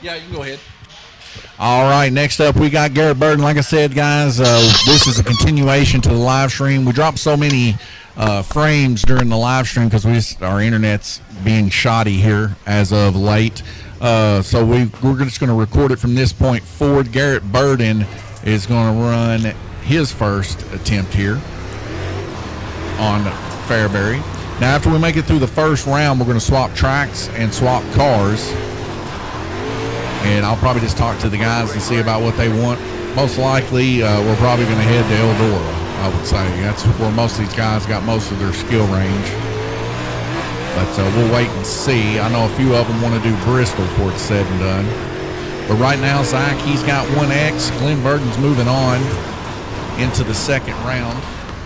Yeah, you can go ahead. All right, next up we got Garrett Burton. Like I said, guys, this is a continuation to the live stream. We dropped so many frames during the live stream because our internet's being shoddy here as of late. So we're just going to record it from this point forward. Garrett Burton is going to run his first attempt here on Fairbury. Now, after we make it through the first round, we're going to swap tracks and swap cars. And I'll probably just talk to the guys and see about what they want. Most likely, we're probably going to head to Eldora, I would say. That's where most of these guys got most of their skill range. But we'll wait and see. I know a few of them want to do Bristol before it's said and done. But right now, Zach, he's got 1X. Glenn Burton's moving on into the second round,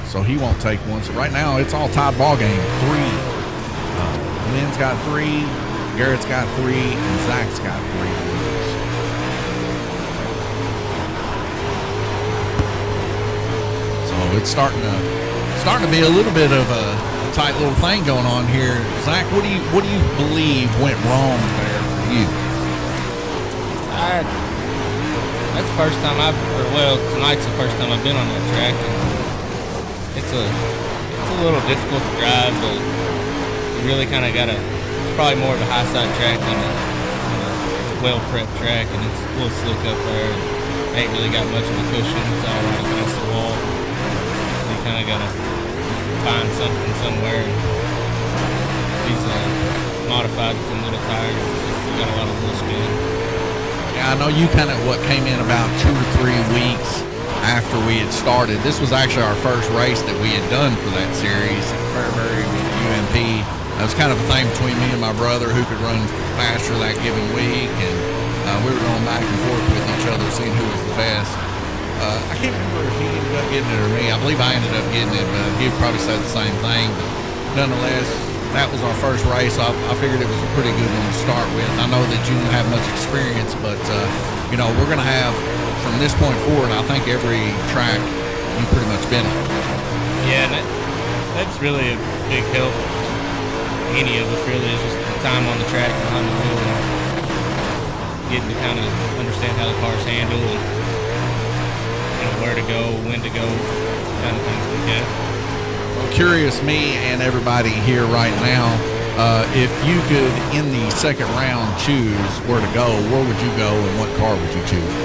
so he won't take one. So right now, it's all tied ball game. 3. Glenn's got 3. Garrett's got 3. And Zach's got 3. It's starting to be a little bit of a tight little thing going on here. Zach, what do you believe went wrong there for you? That's the first time tonight's the first time I've been on that track. And it's a little difficult to drive, but you really kind of got to. It's probably more of a high side track than a well prepped track, and it's a little slick up there. Ain't really got much of a cushion. It's all right against the wall. Kind of got to find something somewhere. These modified with some little tires. Got a lot of wheel spin. Yeah, I know you kind of came in about 2 or 3 weeks after we had started. This was actually our first race that we had done for that series at Fairbury with UMP. It was kind of a thing between me and my brother who could run faster that given week, and we were going back and forth with each other, seeing who was the best. I can't remember if he ended up getting it or me. I believe I ended up getting it, but he'd probably say the same thing. But nonetheless, that was our first race. I figured it was a pretty good one to start with. I know that you don't have much experience, but we're going to have, from this point forward, I think every track you've pretty much been on. Yeah, that's really a big help. Any of us really is just the time on the track behind the wheel and getting to kind of understand how the cars handle and where to go, when to go, kind of things like that. Well, curious me and everybody here right now, if you could, in the second round, choose where to go, where would you go and what car would you choose?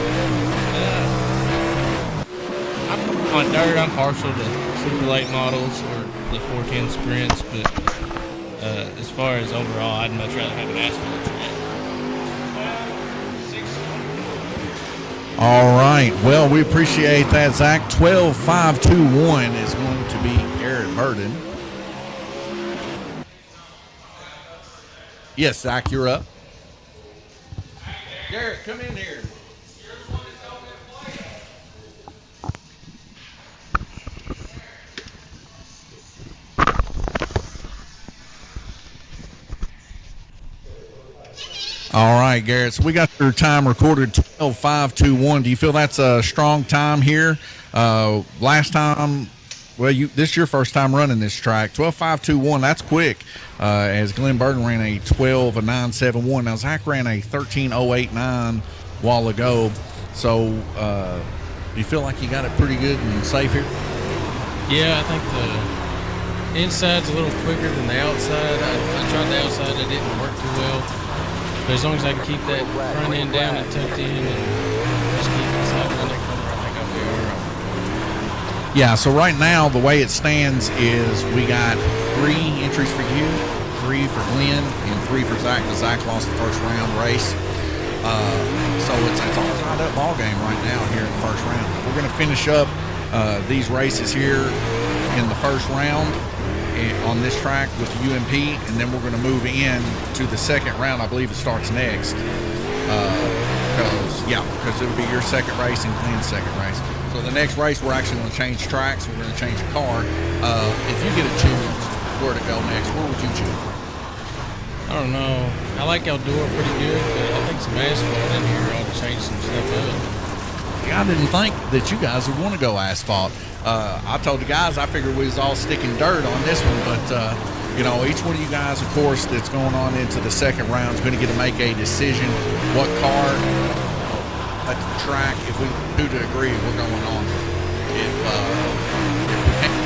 On dirt, I'm partial to super late models or the 410 sprints, but as far as overall, I'd much rather have an asphalt track. All right. Well, we appreciate that, Zach. 12-5-2-1 is going to be Garrett Burton. Yes, Zach, you're up. Garrett, come in here. All right, Garrett. So we got your time recorded 12-5-2-1. Do you feel that's a strong time here? Last time, this is your first time running this track. 12-5-2-1, that's quick. As Glenn Burton ran a 12-9-7-1. Now, Zach ran a 13-0-8-9 a while ago. So, do you feel like you got it pretty good and safe here? Yeah, I think the inside's a little quicker than the outside. I tried the outside, it didn't work too well. But as long as I can keep that front end down and tucked in and just keep the side on that corner, I think I'll be all right. Yeah, so right now the way it stands is we got 3 entries for you, 3 for Glenn, and 3 for Zach, because Zach lost the first round race. So it's all tied up ball game right now here in the first round. We're going to finish up these races here in the first round on this track with the UMP, and then we're going to move in to the second round. I believe it starts next because it'll be your second race and Glenn's second race. So the next race we're actually going to change tracks. We're going to change the car. If you get to choose where to go next, where would you choose? I don't know. I like Eldora pretty good, but I think some asphalt in here ought to change some stuff up. I didn't think that you guys would want to go asphalt. I told the guys I figured we was all sticking dirt on this one, but You know, each one of you guys, of course, that's going on into the second round is going to get to make a decision what car at the track, if we do to agree, we're going on. If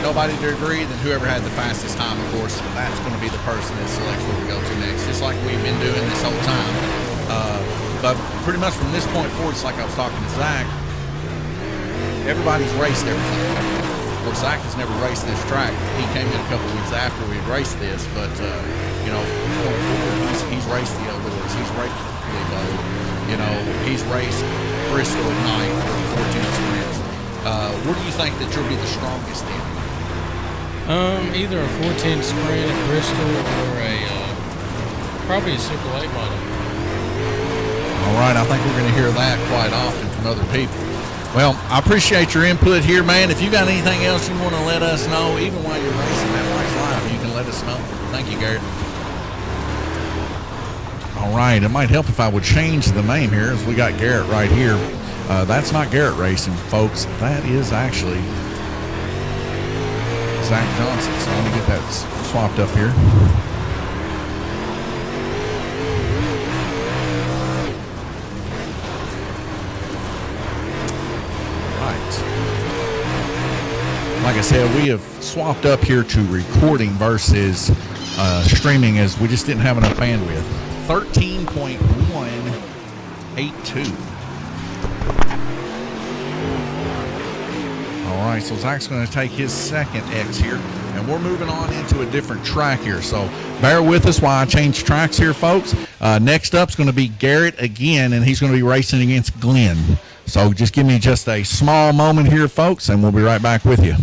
nobody to agree, then whoever had the fastest time, of course, that's going to be the person that selects where we go to next, just like we've been doing this whole time. But pretty much from this point forward, it's like I was talking to Zach, everybody's raced everything. Of course, Zach has never raced this track. He came in a couple weeks after we had raced this, but, you know, he's raced the Outdoors. He's raced the you know, he's raced Bristol at night for 14 sprints. What do you think that you'll be the strongest in? Either a 410 sprint at Bristol or probably a Super Late model. All right, I think we're going to hear that quite often from other people. Well, I appreciate your input here, man. If you got anything else you want to let us know, even while you're racing that race live, you can let us know. Thank you, Garrett. All right, it might help if I would change the name here, as we got Garrett right here. That's not Garrett Racing, folks. That is actually Zach Johnson. So let me get that swapped up here. Like I said, we have swapped up here to recording versus streaming, as we just didn't have enough bandwidth. 13.182. All right, so Zach's going to take his second X here, and we're moving on into a different track here. So bear with us while I change tracks here, folks. Next up is going to be Garrett again, and he's going to be racing against Glenn. So just give me just a small moment here, folks, and we'll be right back with you.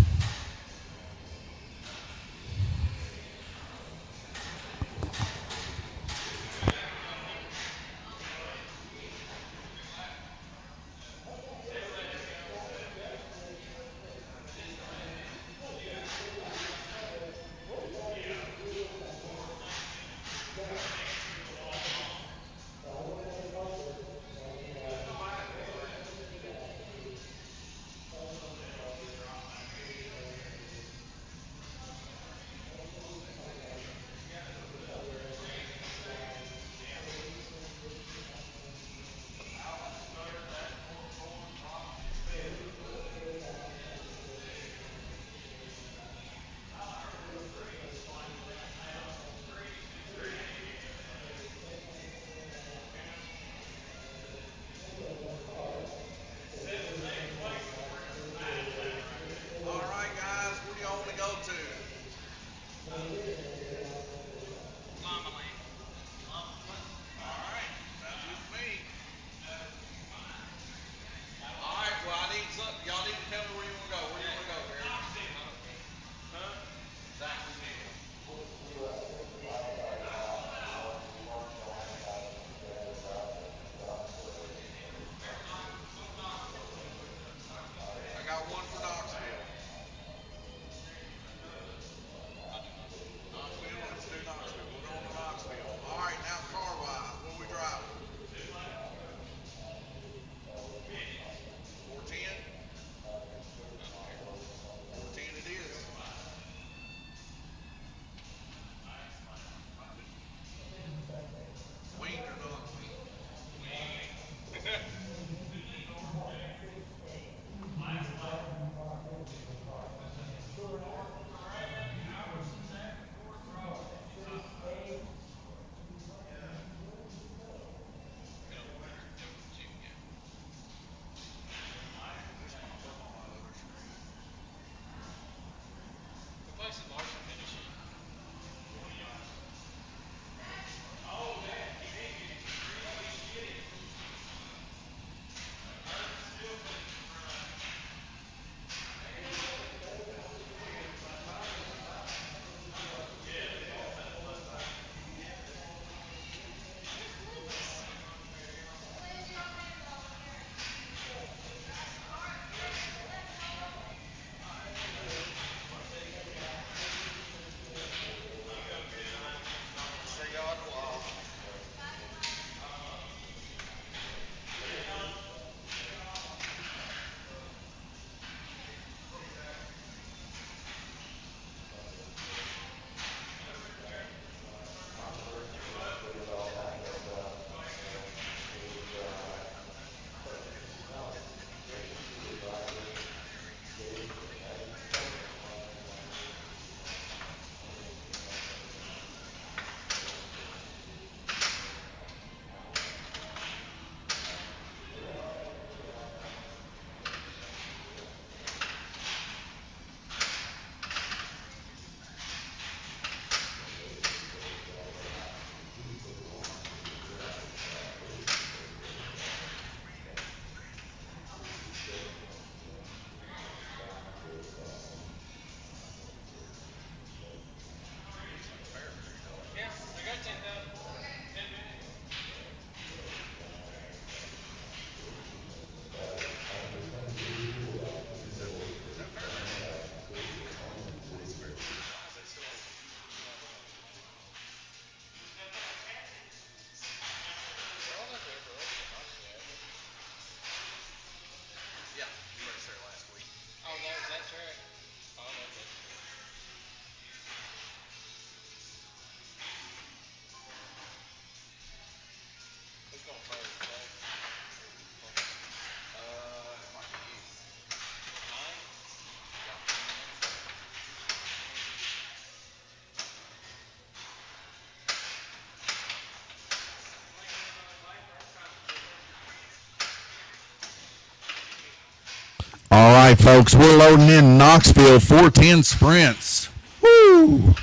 right, folks, we're loading in Knoxville 410 sprints. Woo!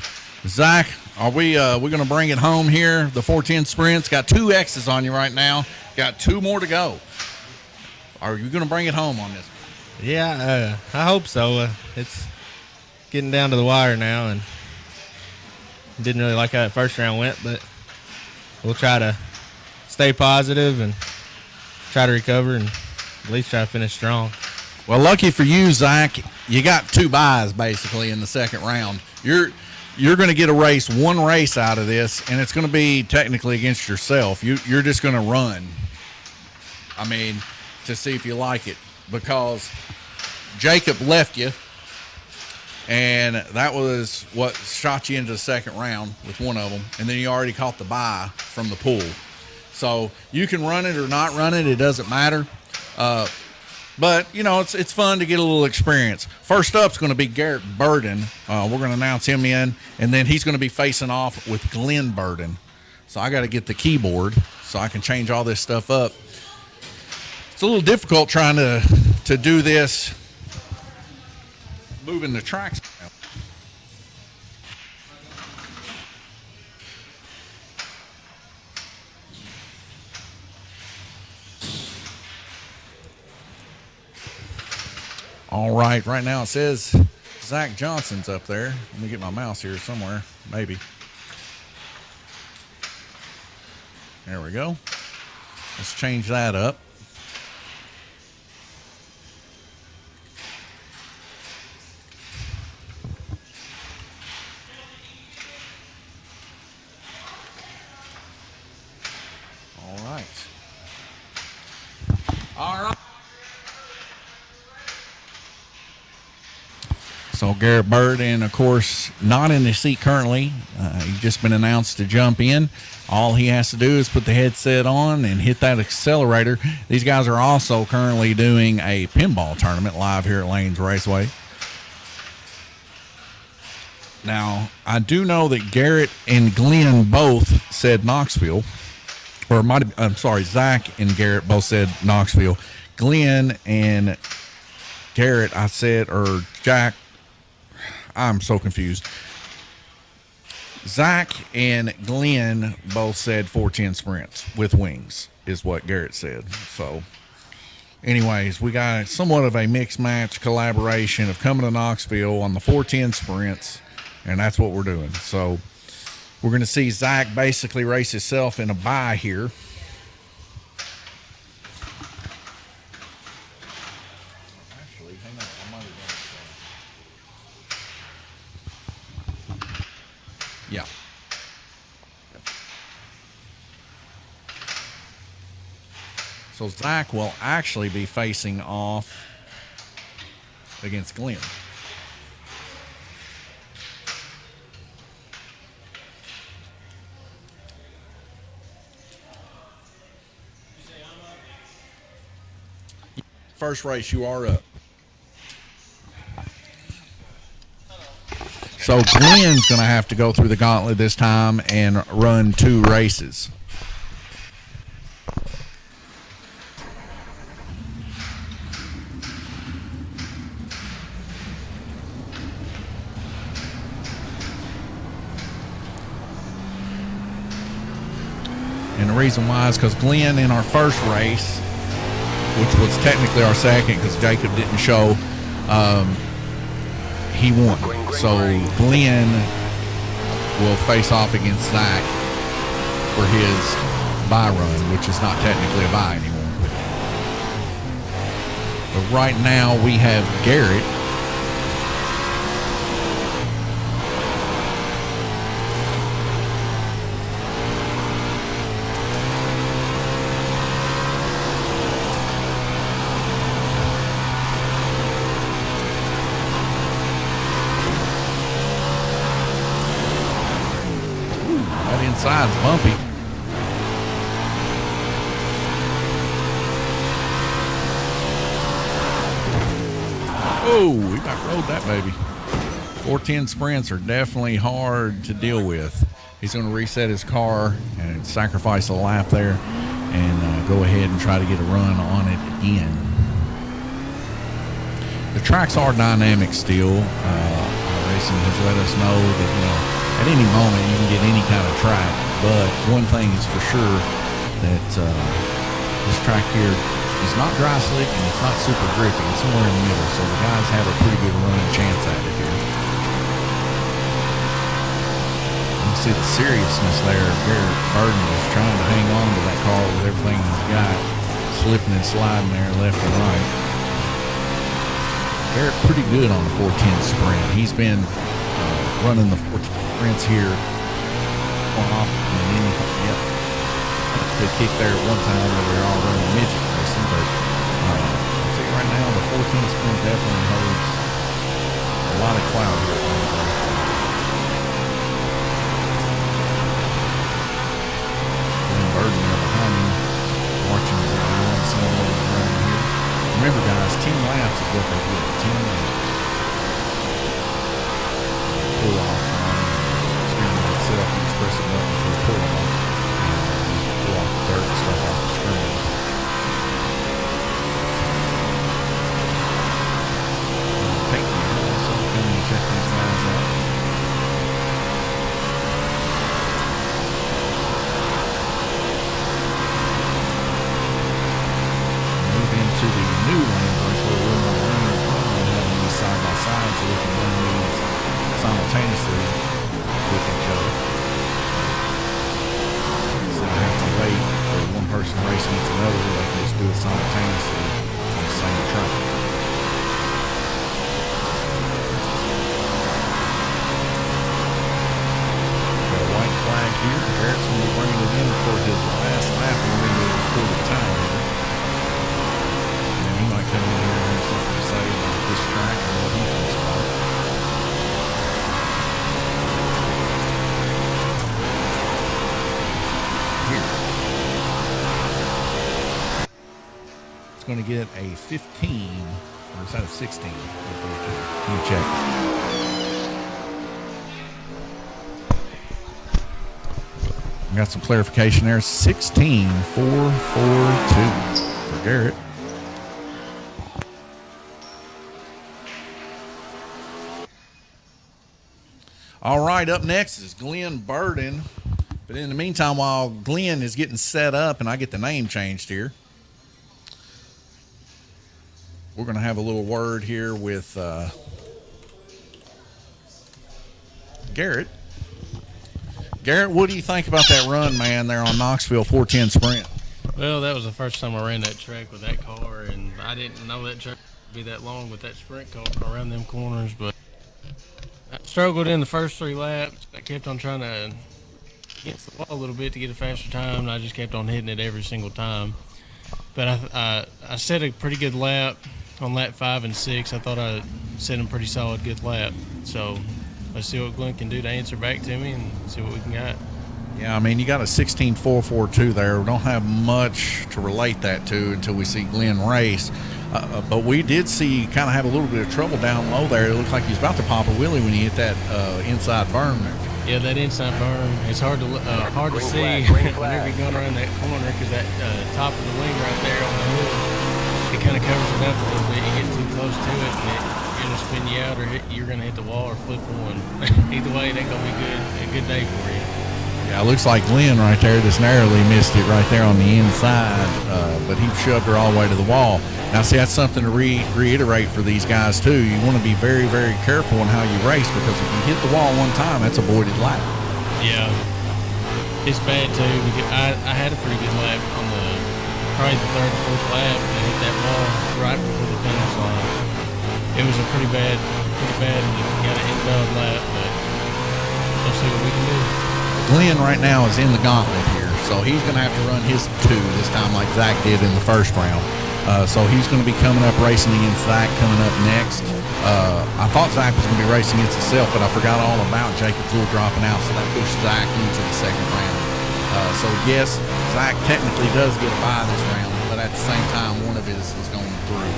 Zach, are we going to bring it home here? The 410 sprints got 2 X's on you right now. Got 2 more to go. Are you going to bring it home on this? Yeah, I hope so. It's getting down to the wire now, and didn't really like how that first round went, but we'll try to stay positive and try to recover and at least try to finish strong. Well, lucky for you, Zach, you got 2 buys basically in the second round. You're going to get one race out of this, and it's going to be technically against yourself. You're just going to run. I mean, to see if you like it, because Jacob left you, and that was what shot you into the second round with one of them, and then you already caught the bye from the pool. So you can run it or not run it. It doesn't matter. But, you know, it's fun to get a little experience. First up is going to be Garrett Burden. We're going to announce him in, and then he's going to be facing off with Glenn Burden. So I got to get the keyboard so I can change all this stuff up. It's a little difficult trying to do this, moving the tracks. All right, right now it says Zach Johnson's up there. Let me get my mouse here somewhere, maybe. There we go. Let's change that up. All right. All right. So Garrett Burden, of course, not in the seat currently. He's just been announced to jump in. All he has to do is put the headset on and hit that accelerator. These guys are also currently doing a pinball tournament live here at Lanes Raceway. Now, I do know that Garrett and Glenn both said Knoxville. Or I'm sorry, Zach and Garrett both said Knoxville. Glenn and Garrett, I said, or Jack, I'm so confused. Zach and Glenn both said 410 sprints with wings is what Garrett said. So anyways, we got somewhat of a mixed match collaboration of coming to Knoxville on the 410 sprints, and that's what we're doing. So we're going to see Zach basically race himself in a bye here. Yeah. So Zach will actually be facing off against Glenn. First race, you are up. So Glenn's going to have to go through the gauntlet this time and run 2 races. And the reason why is because Glenn in our first race, which was technically our second because Jacob didn't show, he won. So Glenn will face off against Zach for his bye run, which is not technically a bye anymore. But right now we have Garrett. Inside's bumpy. Oh, we about rode that baby. 410 sprints are definitely hard to deal with. He's going to reset his car and sacrifice a lap there and go ahead and try to get a run on it again. the tracks are dynamic still. Iracing has let us know that, you know, at any moment you can get any kind of track. But one thing is for sure that this track here is not dry slick and it's not super grippy. It's somewhere in the middle. So the guys have a pretty good running chance at it here. You can see the seriousness there. Garrett Burden is trying to hang on to that car with everything he's got, slipping and sliding there left and right. Garrett pretty good on the 410 sprint. He's been running the 410 sprints here on off and then yep. They kicked there at one time where they were all running midget racing, but I'll tell you right now, the 410 sprint definitely holds a lot of clout here. Glenn Burden there behind me, watching as everyone similar running here. Remember, guys, 10 laps is what they get. 10 laps. Pull off on screen itself, you press it up for a pull off. Pull off the dirt and stuff off the screen. Take me also coming to check these lines out. Move into the new lane where we're a little more running having these side by side so we can run these simultaneously with each other. So I have to wait for one person racing against another, they can just do it simultaneously on the same track. Got a white flag here. Garrett's going to be bringing it in for his last lap and we're going to pull the time here. And he might come in here and have something to say about this track and what he thinks about it. Going to get a 15, or is that a 16? Let me check. I got some clarification there. 16.442 for Garrett. All right, up next is Glenn Burden. But in the meantime, while Glenn is getting set up and I get the name changed here, we're going to have a little word here with Garrett. Garrett, what do you think about that run, man, there on Knoxville 410 Sprint? Well, that was the first time I ran that track with that car, and I didn't know that track would be that long with that sprint car around them corners, but I struggled in the first 3 laps. I kept on trying to against the wall a little bit to get a faster time, and I just kept on hitting it every single time. But I set a pretty good lap on lap 5 and 6. I thought I set a pretty solid good lap. So let's see what Glenn can do to answer back to me and see what we can get. Yeah, I mean, you got a 16.442 there. We don't have much to relate that to until we see Glenn race. But we did see kind of have a little bit of trouble down low there. It looked like he was about to pop a wheelie when he hit that inside berm there. Yeah, that inside berm, it's hard to see whenever you're going around that corner because that top of the wing right there on the hood, it kind of covers it up a little bit. You get too close to it and you're going to spin you out or you're going to hit the wall or flip one. Either way, it ain't going to be a good day for you. Yeah, it looks like Glenn right there just narrowly missed it right there on the inside, but he shoved her all the way to the wall. Now, see, that's something to reiterate for these guys, too. You want to be very, very careful in how you race because if you hit the wall one time, that's a voided lap. Yeah, it's bad, too, because I had a pretty good lap on probably the 3rd or 4th lap and I hit that wall right before the finish line. It was a pretty bad and got an invalid lap, but we'll see what we can do. Glenn right now is in the gauntlet here, so he's going to have to run his 2 this time like Zach did in the first round. So he's going to be coming up racing against Zach coming up next. I thought Zach was going to be racing against himself, but I forgot all about Jacob Tool dropping out, so that pushed Zach into the 2nd round. So yes, Zach technically does get a bye this round, but at the same time, one of his is going through.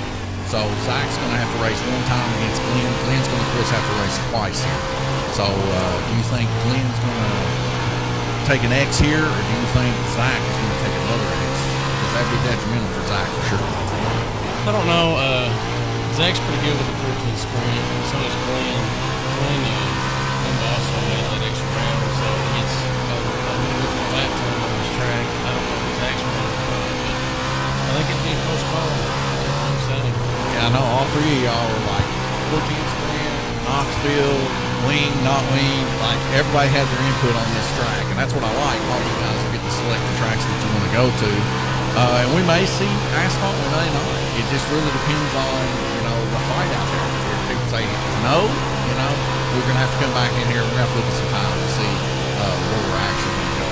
So Zach's going to have to race 1 time against Glenn. Glenn's going to, of course, have to race twice here. So do you think Glenn's going to take an X here, or do you think Zach is going to take another X? Because that'd be detrimental for Zach for sure. I don't know. Zach's pretty good with the 14 sprint. So is Glenn. Glenn also made that extra round, so he gets a little bit more lap time on this track. I don't know if Zach's running or not, but I think it'd be a close call. I'm saying. Yeah, I know all three of y'all are like 14 sprint, Knoxville, wing, not wing. Like everybody had their input on this track, and that's what I like. All you guys get to select the tracks that you want to go to. And we may see asphalt, we may not. It just really depends on, the fight out there. If people say no, we're going to have to come back in here. We're going to have to look at some time to see where we're actually going to go.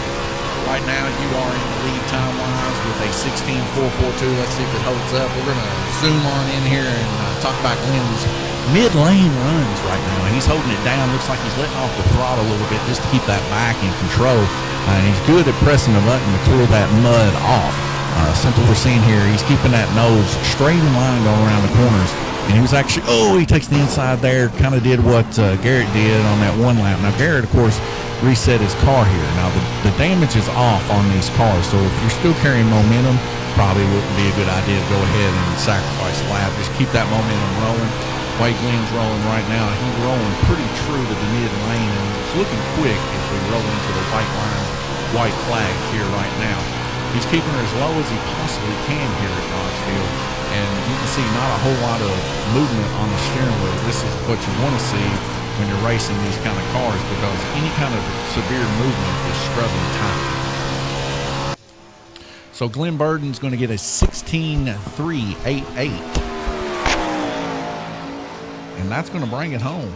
Right now, you are in the lead time-wise with a 16.442. Let's see if it holds up. We're going to zoom on in here and talk about Glenn's mid-lane runs right now. And he's holding it down. Looks like he's letting off the throttle a little bit just to keep that back in control. And he's good at pressing the button to clear that mud off. Something we're seeing here, he's keeping that nose straight in line going around the corners. And he was actually, he takes the inside there, kind of did what Garrett did on that one lap. Now, Garrett, of course, reset his car here. Now, the damage is off on these cars, so if you're still carrying momentum, probably wouldn't be a good idea to go ahead and sacrifice a lap. Just keep that momentum rolling. White Glenn's rolling right now. He's rolling pretty true to the mid lane, and it's looking quick as we roll into the white flag here right now. He's keeping her as low as he possibly can here at Knoxville, and you can see not a whole lot of movement on the steering wheel. This is what you want to see when you're racing these kind of cars, because any kind of severe movement is scrubbing time. So Glenn Burden's going to get a 16.388, and that's going to bring it home.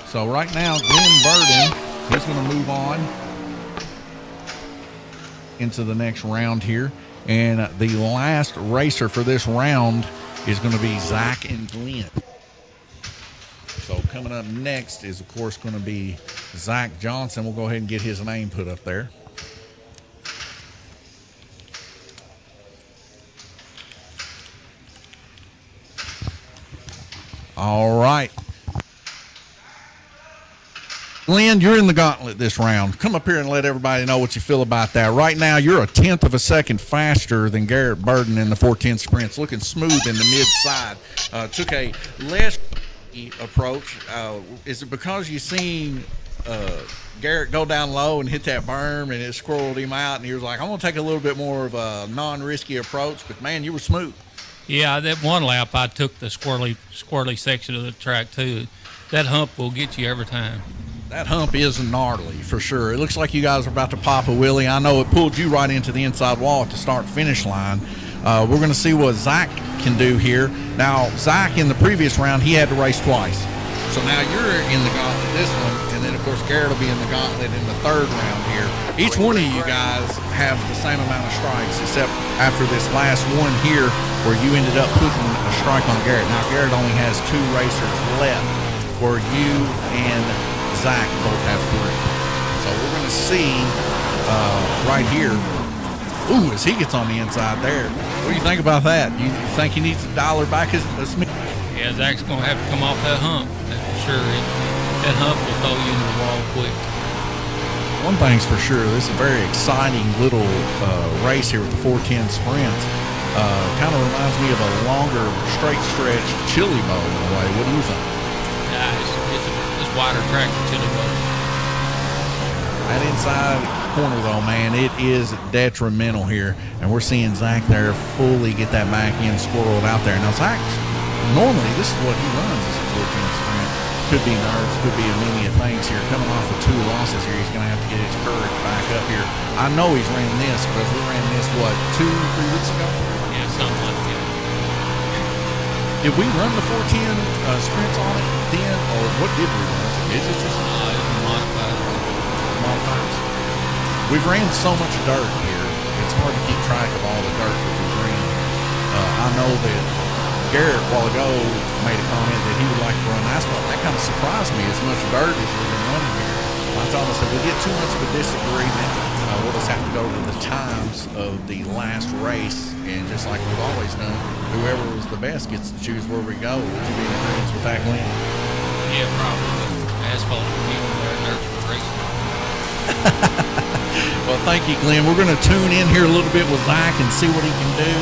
So right now, Glenn Burden, he's going to move on into the next round here, and the last racer for this round is going to be Zach and Glenn. So coming up next is, of course, going to be Zach Johnson. We'll go ahead and get his name put up there. All right. Glenn, you're in the gauntlet this round. Come up here and let everybody know what you feel about that. Right now, you're a 1/10 of a second faster than Garrett Burden in the 410 sprints. Looking smooth in the mid-side. Took a less approach. Is it because you seen Garrett go down low and hit that berm and it squirreled him out, and he was like, I'm going to take a little bit more of a non-risky approach, but, man, you were smooth. Yeah, that one lap I took the squirrely section of the track, too. That hump will get you every time. That hump is gnarly for sure. It looks like you guys are about to pop a wheelie. I know it pulled you right into the inside wall at the start-finish line. We're going to see what Zach can do here. Now, Zach, in the previous round, he had to race twice. So now you're in the gauntlet this one, and then, of course, Garrett will be in the gauntlet in the third round here. Each one of you guys have the same amount of strikes, except after this last one here where you ended up putting a strike on Garrett. Now, Garrett only has 2 racers left, where you and Zach both have 3. So we're going to see right here. Ooh, as he gets on the inside there. What do you think about that? You think he needs to dial her back a smidge? Yeah, Zach's going to have to come off that hump. That's for sure. That hump will throw you into the wall quick. One thing's for sure, this is a very exciting little race here with the 410 sprints. Kind of reminds me of a longer straight stretch chili bowl in a way. What do you think? It's wider track than chili bowl. That inside corner, though, man, it is detrimental here. And we're seeing Zach there fully get that back end squirreled out there. Now, Zach, normally this is what he runs as a 410 sprint. Could be nerves, could be a many of things here. Coming off of 2 losses here, he's going to have to get his courage back up here. I know he's ran this because we ran this, 2-3 weeks ago? Yeah, something like that. Did we run the 410 sprints on it then, or what did we run? Is it just modified? We've ran so much dirt here, it's hard to keep track of all the dirt that we've ran. I know that Garrett, a while ago, made a comment that he would like to run asphalt. That kind of surprised me, as much dirt as we've been running here. I told him, I said, we get too much of a disagreement. We'll just have to go to the times of the last race, and just like we've always done, whoever was the best gets to choose where we go. Would you be in agreement with that, Glenn? Yeah, probably. Asphalt for me, dirt for racing. Well, thank you, Glenn. We're going to tune in here a little bit with Zach and see what he can do.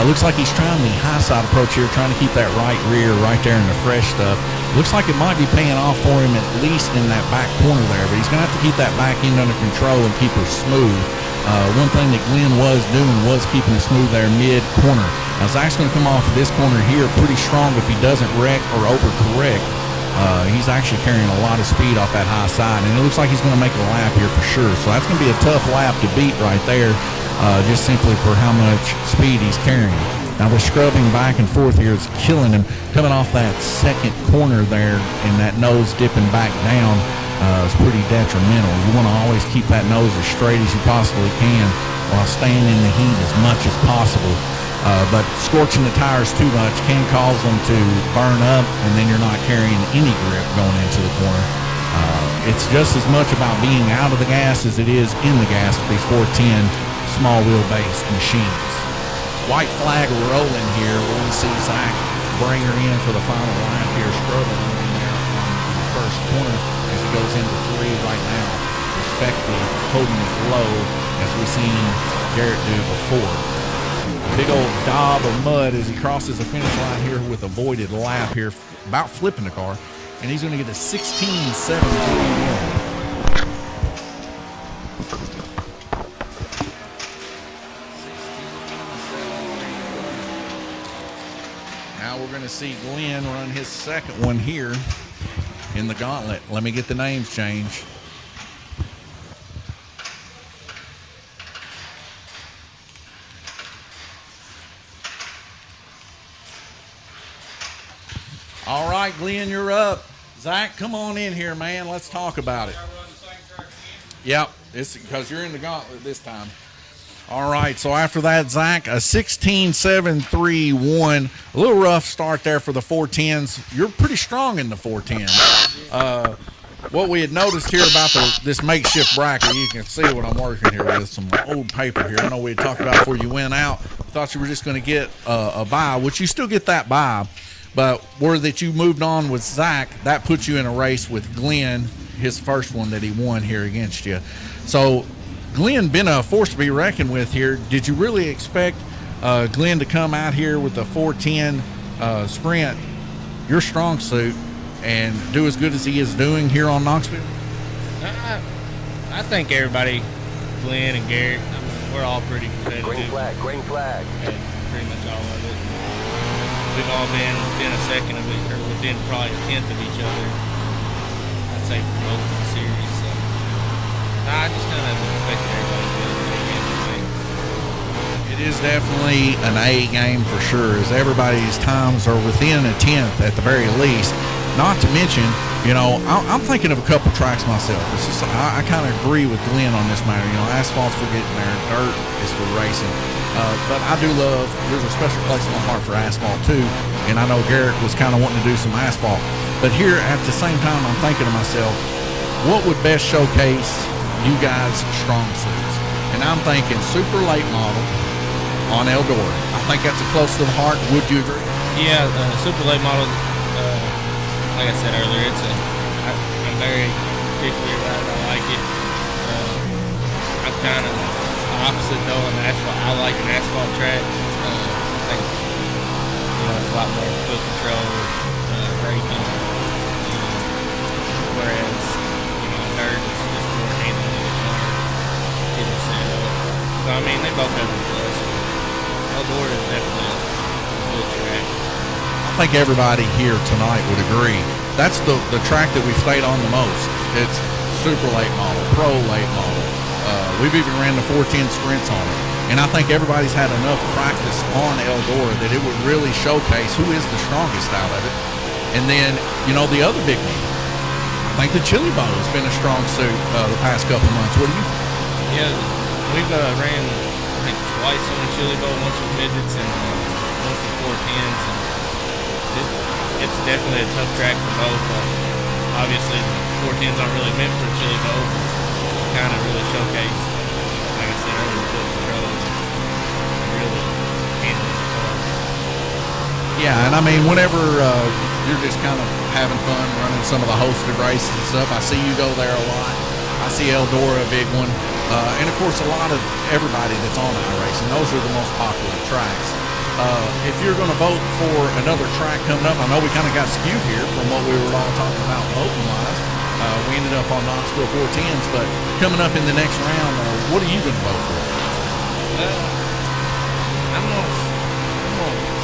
Looks like he's trying the high side approach here, trying to keep that right rear right there in the fresh stuff. Looks like it might be paying off for him at least in that back corner there, but he's going to have to keep that back end under control and keep her smooth. One thing that Glenn was doing was keeping it smooth there mid-corner. Now, Zach's going to come off of this corner here pretty strong if he doesn't wreck or overcorrect. He's actually carrying a lot of speed off that high side, and it looks like he's going to make a lap here for sure. So that's going to be a tough lap to beat right there, just simply for how much speed he's carrying. Now the scrubbing back and forth here is killing him. Coming off that second corner there and that nose dipping back down is pretty detrimental. You want to always keep that nose as straight as you possibly can while staying in the heat as much as possible. But scorching the tires too much can cause them to burn up, and then you're not carrying any grip going into the corner. It's just as much about being out of the gas as it is in the gas with these 410 small wheel-based machines. White flag rolling here. We're going to see Zach bring her in for the final lap here, struggling in there on the first corner as he goes into 3 right now, respectfully holding it low as we've seen Garrett do before. Big old daub of mud as he crosses the finish line here with a voided lap here, about flipping the car, and he's going to get a 16-7. Now we're going to see Glenn run his second one here in the gauntlet. Let me get the names changed. All right, Glenn, you're up. Zach, come on in here, man. Let's talk about it. Yep, it's because you're in the gauntlet this time. All right, so after that, Zach, a 16-7-3-1. A little rough start there for the 410s. You're pretty strong in the 410s. What we had noticed here about this makeshift bracket, you can see what I'm working here with, some old paper here. I know we had talked about before you went out. Thought you were just going to get a bye, which you still get that bye. But where that you moved on with Zach, that puts you in a race with Glenn, his first one that he won here against you. So Glenn been a force to be reckoned with here. Did you really expect Glenn to come out here with the 410 sprint, your strong suit, and do as good as he is doing here on Knoxville? I think everybody, Glenn and Garrett, we're all pretty competitive. Green flag. And pretty much all of it. We've all been within a second of it, or within probably a tenth of each other, I'd say, for most of the series. So I just kind of expected everybody to be able to take everything. It is definitely an A game for sure, as everybody's times are within a tenth at the very least. Not to mention, you know, I'm thinking of a couple tracks myself. It's just I kind of agree with Glenn on this matter. You know, asphalt's for getting there, dirt is for racing. But I do love, there's a special place in my heart for asphalt too, and I know Garrett was kind of wanting to do some asphalt. But here at the same time, I'm thinking to myself, what would best showcase you guys' strong suits? And I'm thinking super late model on Eldora. I think that's a close to the heart. Would you agree? Yeah, super late model, like I said earlier, I'm very particular about it. I like it. I'm kind of opposite though on asphalt. I like an asphalt track. I think it's a lot more foot control, braking. Whereas dirt is just more handling the car, getting set up. So I mean, they both have their plus. Eldora is definitely a good track. I think everybody here tonight would agree. That's the track that we've stayed on the most. It's super late model, pro late model. We've even ran the 410 sprints on it. And I think everybody's had enough practice on Eldora that it would really showcase who is the strongest out of it. And then, the other big one, I think the Chili Bowl has been a strong suit the past couple months. What do you think? Yeah, we've ran, I think, twice on the Chili Bowl, once with midgets and once with 410s. And it's definitely a tough track for both. Obviously, the 410s aren't really meant for Chili Bowl. Kind of really showcase, like I said earlier, foot control and really handling the car. Yeah, and I mean, whenever you're just kind of having fun running some of the hosted races and stuff, I see you go there a lot. I see Eldora, a big one. And of course, a lot of everybody that's on iRacing, those are the most popular tracks. If you're going to vote for another track coming up, I know we kind of got skewed here from what we were all talking about voting-wise. We ended up on Knoxville 410s, but coming up in the next round, what are you going to vote for? I'm gonna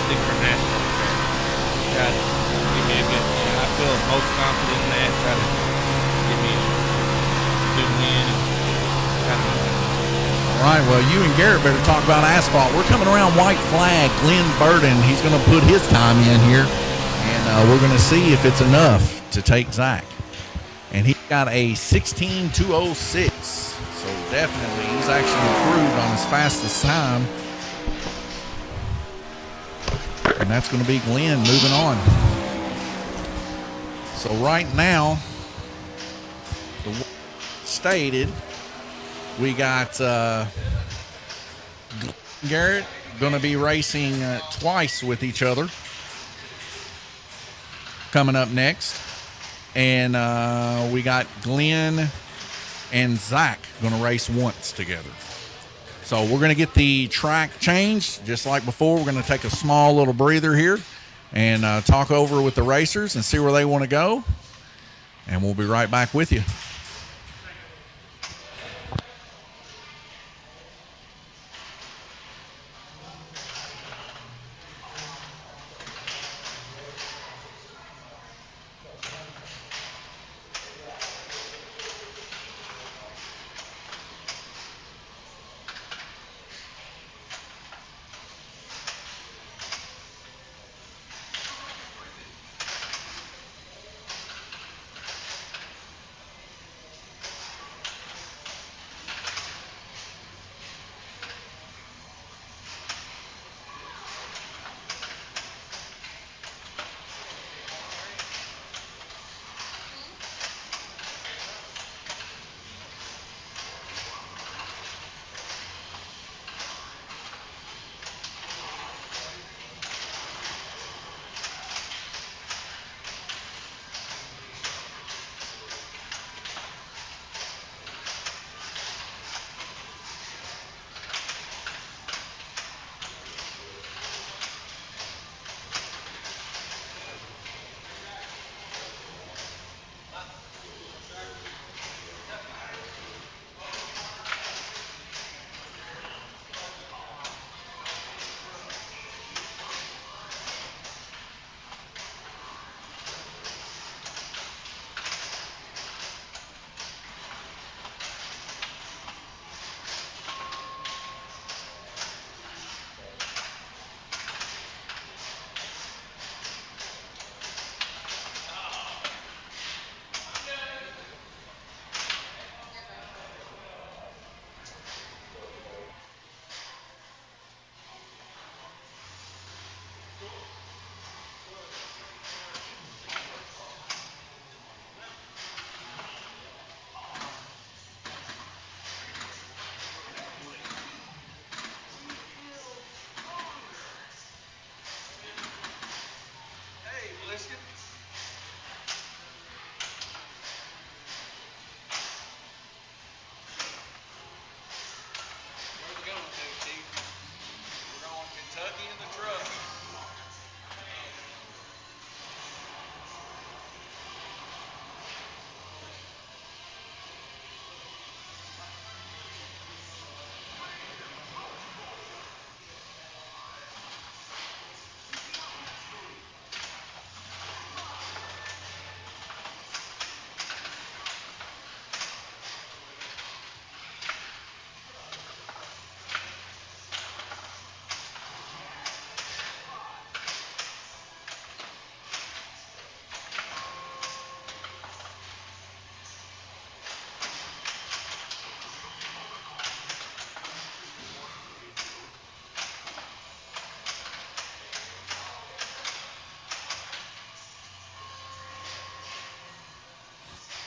stick for national track. Try to give me a good. I feel most confident in that. Try to give me a good win. All right, well, you and Garrett better talk about asphalt. We're coming around white flag. Glenn Burden, he's going to put his time in here, and we're going to see if it's enough to take Zach. And he got a 16.206, so definitely he's actually improved on his fastest time. And that's going to be Glenn moving on. So right now, the stated, we got Garrett going to be racing twice with each other coming up next. And we got Glenn and Zach going to race once together. So we're going to get the track changed just like before. We're going to take a small little breather here and talk over with the racers and see where they want to go. And we'll be right back with you.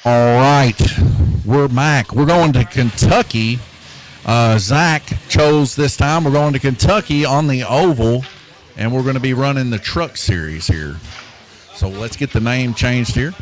All right, we're back. We're going to Kentucky. Zach chose this time. We're going to Kentucky on the oval, and we're going to be running the truck series here. So let's get the name changed here.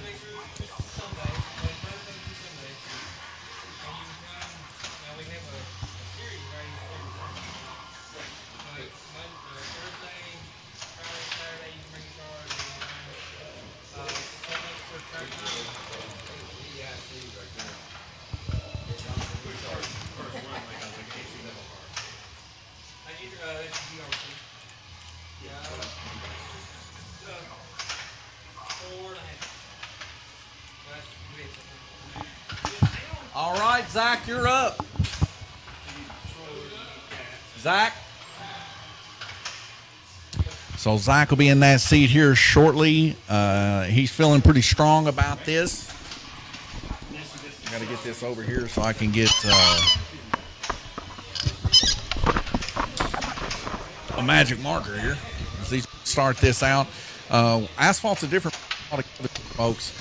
All right, Zach, you're up. Zach. So Zach will be in that seat here shortly. He's feeling pretty strong about this. I got to get this over here so I can get a magic marker here as they start this out. Asphalt's a different product, folks.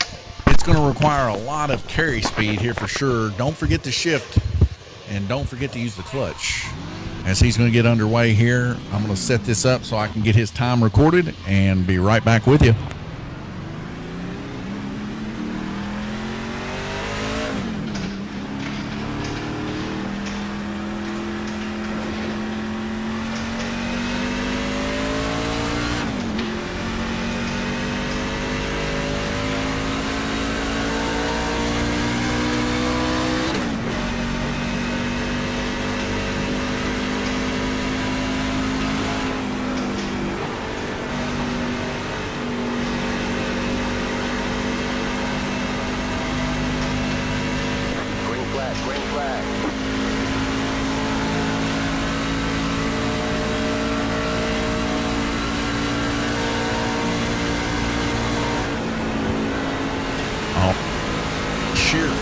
It's going to require a lot of carry speed here for sure. Don't forget to shift, and don't forget to use the clutch. As he's going to get underway here, I'm going to set this up so I can get his time recorded and be right back with you.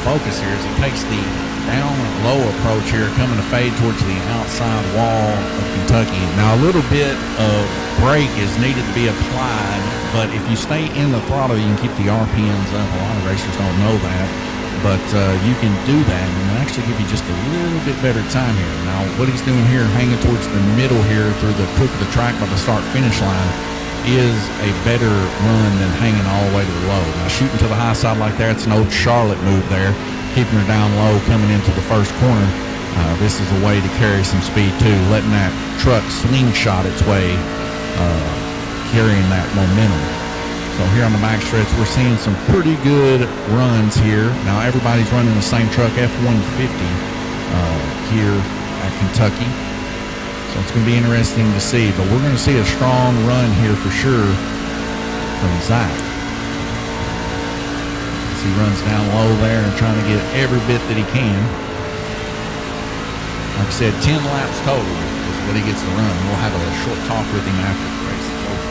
Focus here as he takes the down low approach here, coming to fade towards the outside wall of Kentucky. Now a little bit of brake is needed to be applied, but if you stay in the throttle, you can keep the RPMs up. A lot of racers don't know that, but you can do that and actually give you just a little bit better time here. Now what he's doing here, hanging towards the middle here through the crook of the track by the start-finish line, is a better run than hanging all the way to the low. Now shooting to the high side like that, it's an old Charlotte move there, keeping her down low coming into the first corner. This is a way to carry some speed too, letting that truck slingshot its way, carrying that momentum. So here on the backstretch, we're seeing some pretty good runs here. Now everybody's running the same truck, F-150, here at Kentucky. So it's going to be interesting to see, but we're going to see a strong run here for sure from Zach. As he runs down low there and trying to get every bit that he can. Like I said, 10 laps total is what he gets to run. We'll have a short talk with him after the race is over.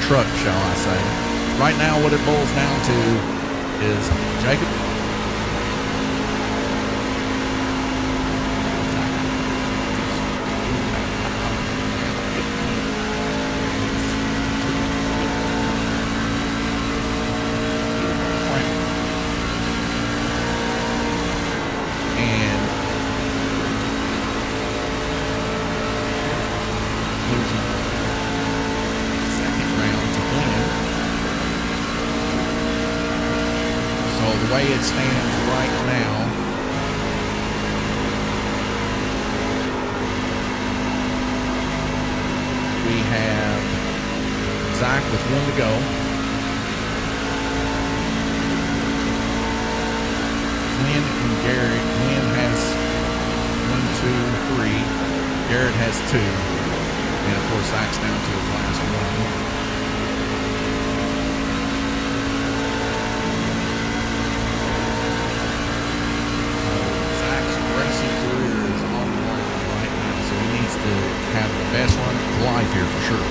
Truck, shall I say. Right now what it boils down to is Jacob. the way it stands right now, we have Zach with 1 to go. Glenn and Garrett. Glenn has 1, 2, 3. Garrett has 2. And of course, Zach's down to his last one. Zach's racing career is on the line right now, so he needs to have the best run of his life here for sure.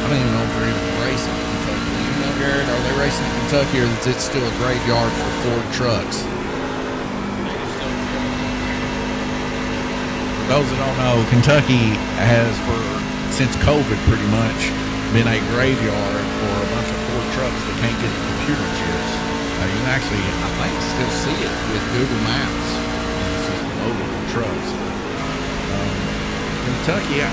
I don't even know if they're even racing in Kentucky. Do you know, Garrett? Are they racing in Kentucky, or is it still a graveyard for Ford trucks? For those that don't know, Kentucky has, since COVID pretty much, been a graveyard for a bunch of Ford trucks that can't get the computer chips. You can actually, I think, still see it with Google Maps. It's just loaded with trucks. Kentucky, I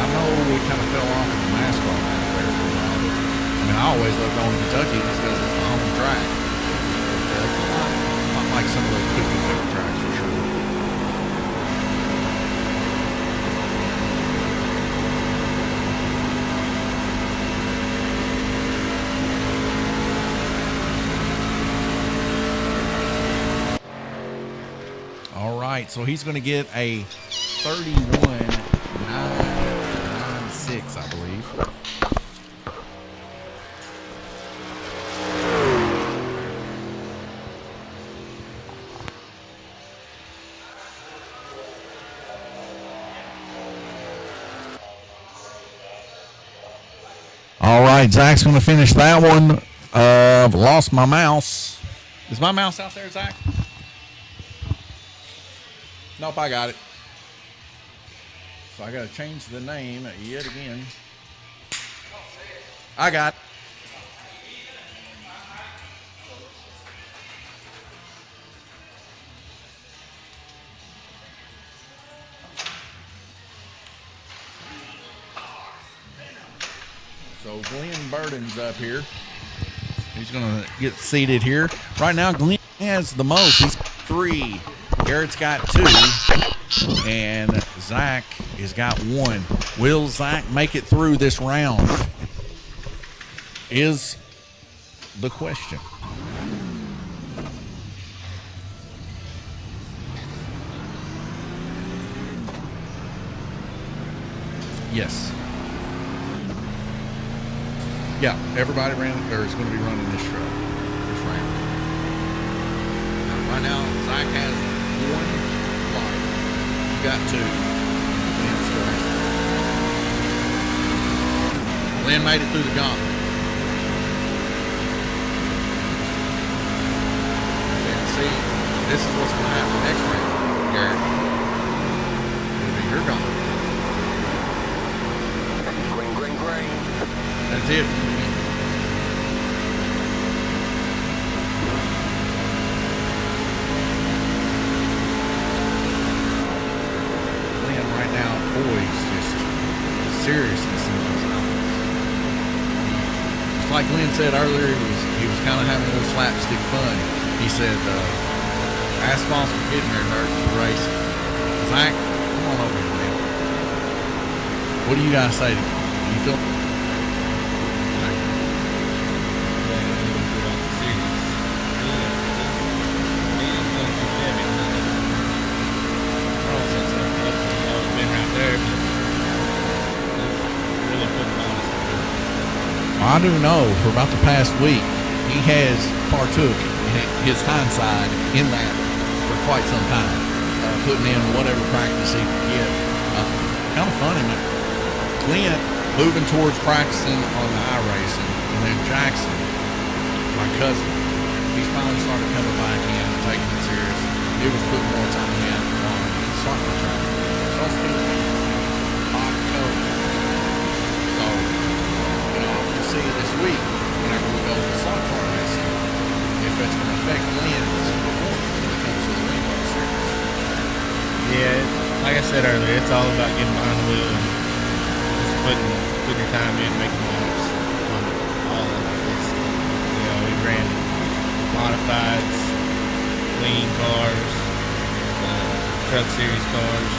know we kind of fell off of the NASCAR map there for a while. I mean, I always loved going to Kentucky just because it's the home track. It's not like some of those cookie cutter tracks for sure. All right, so he's going to get a 31.996, I believe. All right, Zach's going to finish that one. I've lost my mouse. Is my mouse out there, Zach? Nope, I got it. So I got to change the name yet again. I got it. So Glenn Burden's up here. He's going to get seated here. Right now, Glenn has the most. He's 3. Garrett's got 2. And Zach has got 1. Will Zach make it through this round? Is the question. Yes. Yeah, everybody ran, or is going to be running this round. Right now, Zach has 1 life. You got 2. Glenn made it through the gauntlet. And see, this is what's going to happen next round, Garrett. It'll be your gauntlet. Green. That's it. Right now, boys, just seriousness in those eyes. Just like Glenn said earlier, he was kind of having a little slapstick fun. He said, asphalt's getting there, for racing. Zach, come on over here, man. What do you guys say to me? Do you feel? I do know for about the past week, he has partook his hindsight in that for quite some time, putting in whatever practice he could get. Kind of funny, man. Glenn moving towards practicing on the Iracing, and then Jackson, my cousin, he's finally started coming back in and taking it serious. He was putting more time in on starting the track. So said earlier, it's all about getting behind the wheel and just putting your time in, making laps on all of it. We ran modifieds, lean cars, truck series cars.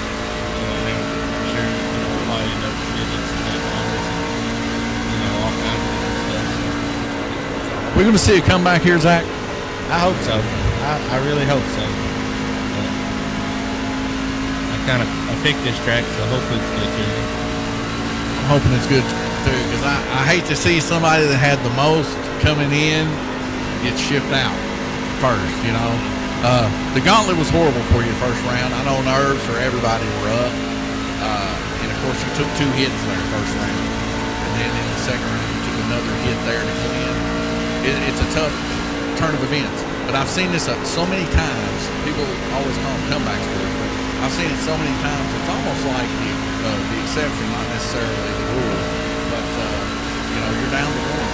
And I'm sure we'll probably end up digits and that cars and all kinds of different stuff. So. We're going to see a comeback here, Zach. I hope so. I really hope so. I picked this track, so hopefully it's good too. I'm hoping it's good too, because I hate to see somebody that had the most coming in get shipped out first. The gauntlet was horrible for you first round. I know nerves for everybody were up, and of course you took 2 hits there first round, and then in the second round you took another hit there to come in. It's a tough turn of events, but I've seen this so many times. People always call them comebacks for it, but I've seen it so many times. It's almost like the exception, not necessarily the rule. But you're down to 1.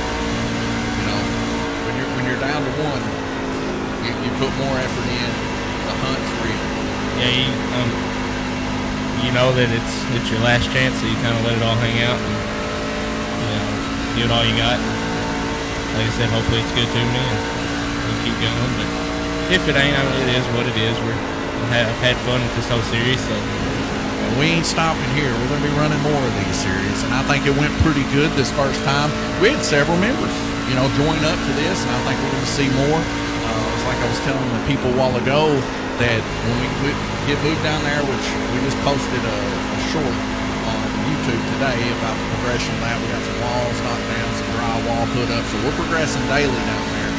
When you're down to 1, you put more effort in. The hunt's real. Yeah, you know that it's your last chance, so you kind of let it all hang out and give it all you got. Like I said, hopefully it's good to me and we'll keep going. But if it ain't, it is what it is. I've had fun with this whole series, so we ain't stopping here. We're going to be running more of these series, and I think it went pretty good this first time. We had several members, join up to this, and I think we're going to see more. It's like I was telling the people a while ago that when we get moved down there, which we just posted a short on YouTube today about the progression of that. We got some walls knocked down, some drywall put up, so we're progressing daily down there.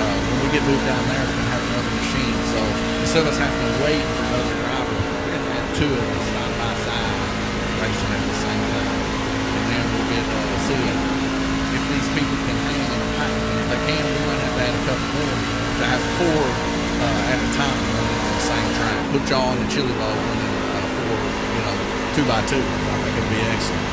When we get moved down there, we're going to have another machine. So instead of us having to wait for another driver, we're going to have 2 of us side by side racing at the same time. And then we'll get see if these people can hang in the pack. And if they can, we might have to add a couple more to have 4 at a time running on the same track. Put y'all in the chili bowl running 4, 2x2. I think it'll be excellent.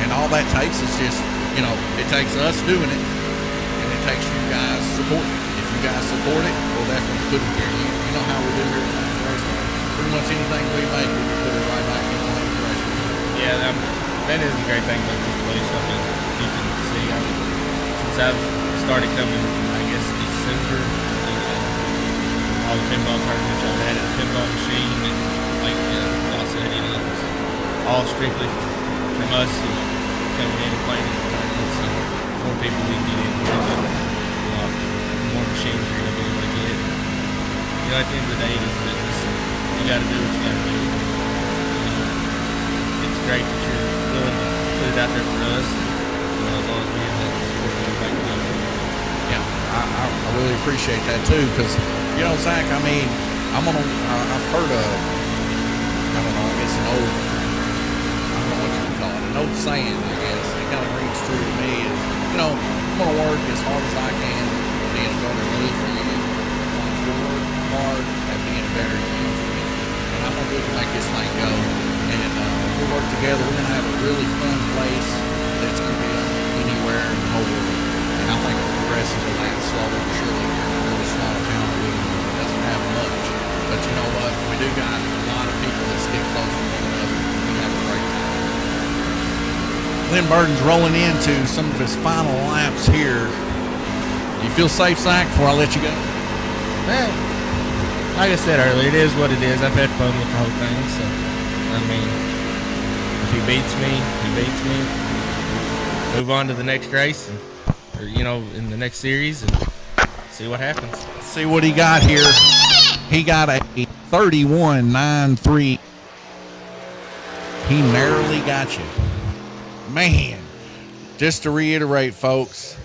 And all that takes is just, it takes us doing it, and it takes you guys supporting it. If you guys support it, we'll definitely put it here. You know how we do here at Fanatec Raceway. Pretty much anything we make, we put it right back in the Fanatec Raceway. Yeah, that is a great thing about this place. You can see, since I've started coming, I guess December, all the pinball tournaments I've had at the pinball machine, and like y'all said, it's all strictly from us coming in and playing in the tournaments. So more people we can get in, the more machines you're going to be able to get. At the end of the day, it is business. You got to do what you got to do. It's great that you're willing to put it out there for us. As long as we have that support going back to them. Yeah, I really appreciate that too, because Zach, I've heard of, I don't know, I guess I don't know what you would call it, an old saying, I guess. It kind of rings true to me. Is, I'm going to work as hard as I can, being a better lead for you. I'm going to work hard at being a better you for me. And I'm going to do to make this thing go. And we'll work together. We're going to have a really fun place that's going to be anywhere in the whole world. And I think we're progressing to that slowly but surely. We're in a really small town that doesn't have much. But you know what? We do got a lot of people that stick close to one another. We have a great time. Lynn Burton's rolling into some of his final laps here. You feel safe, Zach, before I let you go? Man, like I said earlier, it is what it is. I've had fun with the whole thing, so if he beats me, he beats me. Move on to the next race, or in the next series, and see what happens. Let's see what he got here. He got a 31.93. He narrowly got you. Man, just to reiterate, folks,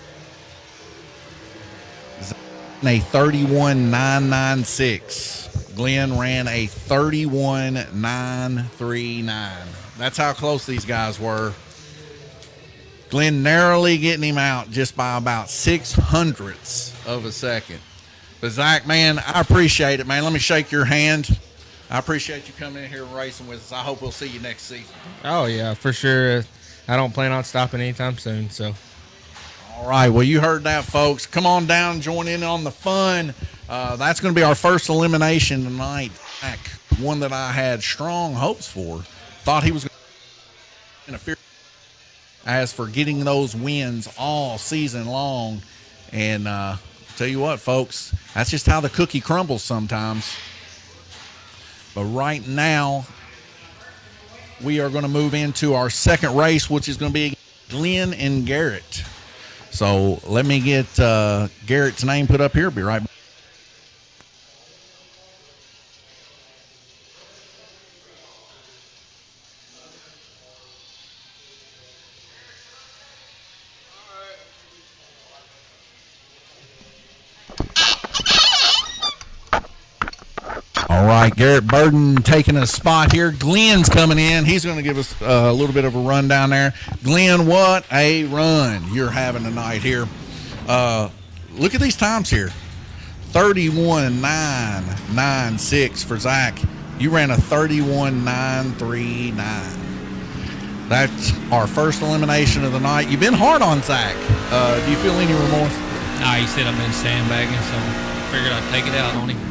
a 31.996. Glenn ran a 31.939. That's how close these guys were. Glenn narrowly getting him out just by about 0.06 of a second. But Zach, man, I appreciate it, man. Let me shake your hand. I appreciate you coming in here and racing with us. I hope we'll see you next season. Oh, yeah, for sure. I don't plan on stopping anytime soon, so. All right, well, you heard that, folks. Come on down and join in on the fun. That's going to be our first elimination tonight. Zach one that I had strong hopes for. Thought he was going to interfere. As for getting those wins all season long, and tell you what, folks, that's just how the cookie crumbles sometimes. But right now, we are going to move into our second race, which is going to be Glenn and Garrett. So let me get Garrett's name put up here. Be right back. All right, Garrett Burden taking a spot here. Glenn's coming in. He's going to give us a little bit of a run down there. Glenn, what a run you're having tonight here. Look at these times here. 31.996 for Zach. You ran a 31.939. That's our first elimination of the night. You've been hard on Zach. Do you feel any remorse? Nah, he said I've been sandbagging, so I figured I'd take it out on him.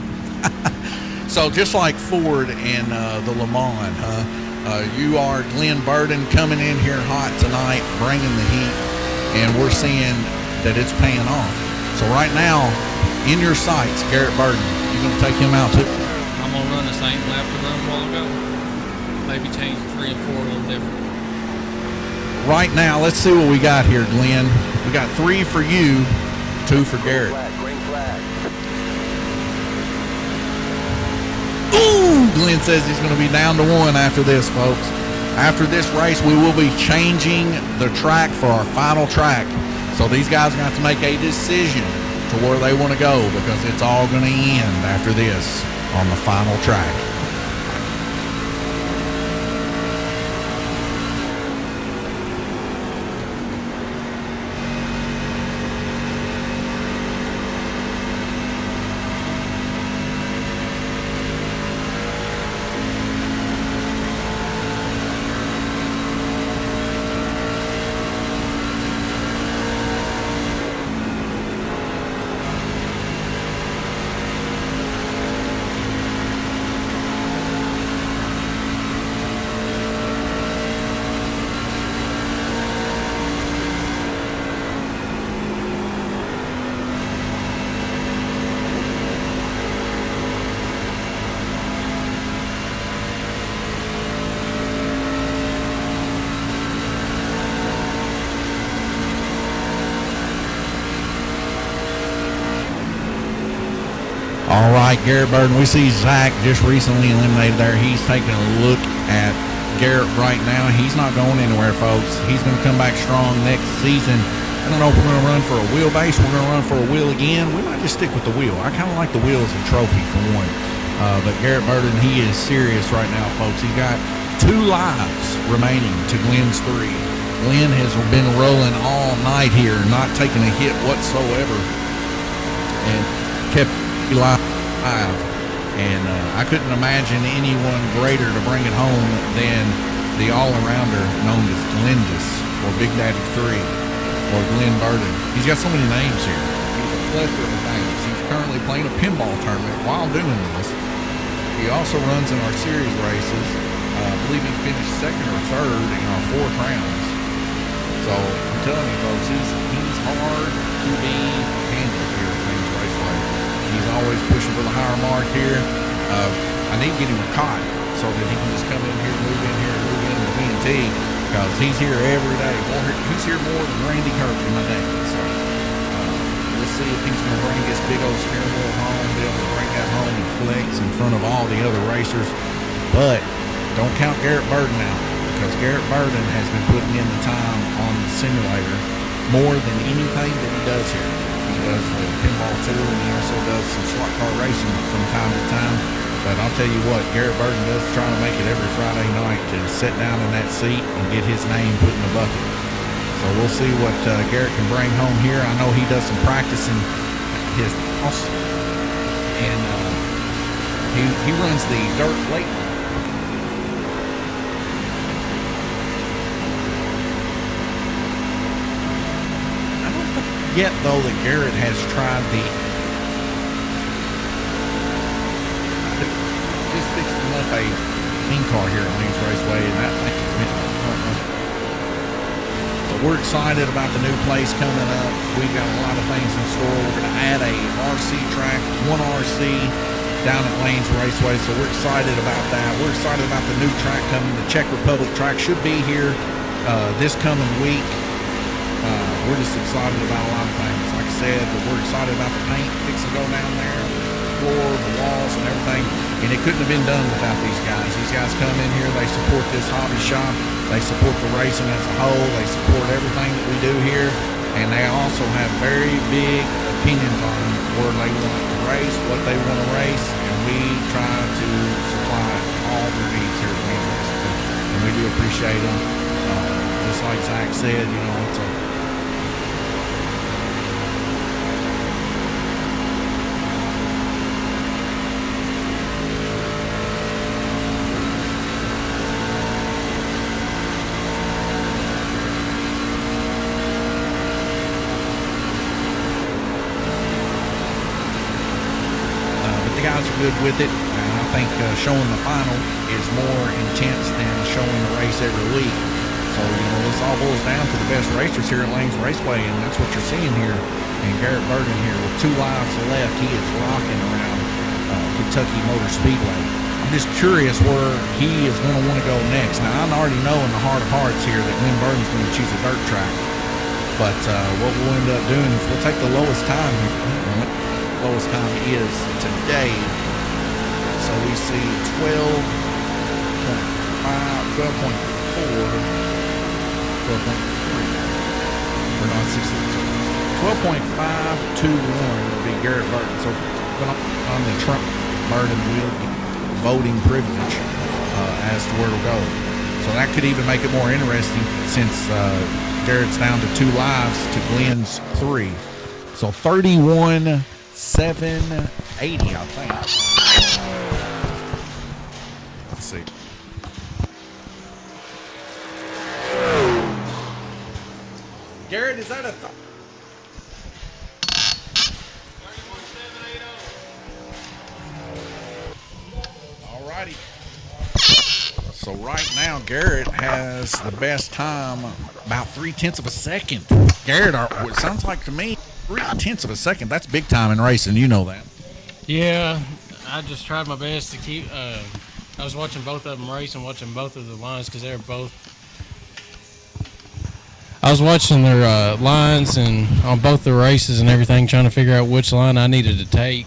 So just like Ford and the Le Mans, you are Glenn Burden coming in here hot tonight, bringing the heat, and we're seeing that it's paying off. So right now, in your sights, Garrett Burden, you're going to take him out too? I'm going to run the same lap we run a while ago. Maybe change 3 and 4 a little different. Right now, let's see what we got here, Glenn. We got 3 for you, 2 for Garrett. Ooh, Glenn says he's going to be down to 1 after this, folks. After this race, we will be changing the track for our final track. So these guys are going to have to make a decision to where they want to go, because it's all going to end after this on the final track. All right, Garrett Burden, we see Zach just recently eliminated there. He's taking a look at Garrett right now. He's not going anywhere, folks. He's going to come back strong next season. I don't know if we're going to run for a wheelbase. We're going to run for a wheel again. We might just stick with the wheel. I kind of like the wheel as a trophy for one. But Garrett Burden, he is serious right now, folks. He's got 2 lives remaining to Glenn's 3. Glenn has been rolling all night here, not taking a hit whatsoever, and kept live. And I couldn't imagine anyone greater to bring it home than the all-arounder known as Glendus, or Big Daddy 3, or Glenn Burden. He's got so many names here. He's a plethora of names. He's currently playing a pinball tournament while doing this. He also runs in our series races. I believe he finished 2nd or 3rd in our 4 rounds. So I'm telling you, folks, he's hard to be handled here at Lanes Raceway. He's always pushing for the higher mark here. I need to get him a cot so that he can just come in here, move in here, move into the B&T, because he's here every day. He's here more than Randy Kirk in my day. So let's see if he's going to bring this big old steering wheel home, be able to bring that home and flex in front of all the other racers. But don't count Garrett Burden out, because Garrett Burden has been putting in the time on the simulator more than anything that he does here. He does the pinball too, and he also does some slot car racing from time to time. But I'll tell you what, Garrett Burden does try to make it every Friday night to sit down in that seat and get his name put in the bucket. So we'll see what Garrett can bring home here. I know he does some practicing his house, and he runs the dirt late. Yet, though, that Garrett has tried just fix the a mean car here at Lanes Raceway, and that thing is meant to be. But we're excited about the new place coming up. We've got a lot of things in store. We're going to add a RC track, one RC down at Lanes Raceway, so we're excited about that. We're excited about the new track coming. The Czech Republic track should be here this coming week. We're just excited about a lot of things. Like I said, but we're excited about the paint fixing to go down there, the floor, the walls, and everything. And it couldn't have been done without these guys. These guys come in here, they support this hobby shop, they support the racing as a whole, they support everything that we do here, and they also have very big opinions on where they want to race, what they want to race, and we try to supply all their needs here at Lanes Raceway. And we do appreciate them. Just like Zach said, you know, it's a guys are good with it, and I think showing the final is more intense than showing the race every week. So, you know, this all boils down to the best racers here at Lanes Raceway, and that's what you're seeing here. And Garrett Burden here with 2 laps left, he is rocking around Kentucky Motor Speedway. I'm just curious where he is going to want to go next. Now, I already know in the heart of hearts here that Glenn Burden's going to choose a dirt track, but what we'll end up doing is we'll take the lowest time here. Lowest time is today, so we see 12.5, 12.4, 12.3. We're not 12.521 would be Garrett Burden. So on the Trump Burden wheel voting privilege as to where it'll go. So that could even make it more interesting since Garrett's down to 2 lives to Glenn's 3. So 31,780, I think. Let's see. Garrett, is that a... 31,780. All righty. So right now, Garrett has the best time, about 0.3 of a second. Garrett, it sounds like to me, 0.3 of a second. That's big time in racing. You know that. Yeah, I just tried my best to keep. I was watching both of them race and watching both of the lines because they're both. I was watching their lines and on both the races and everything, trying to figure out which line I needed to take.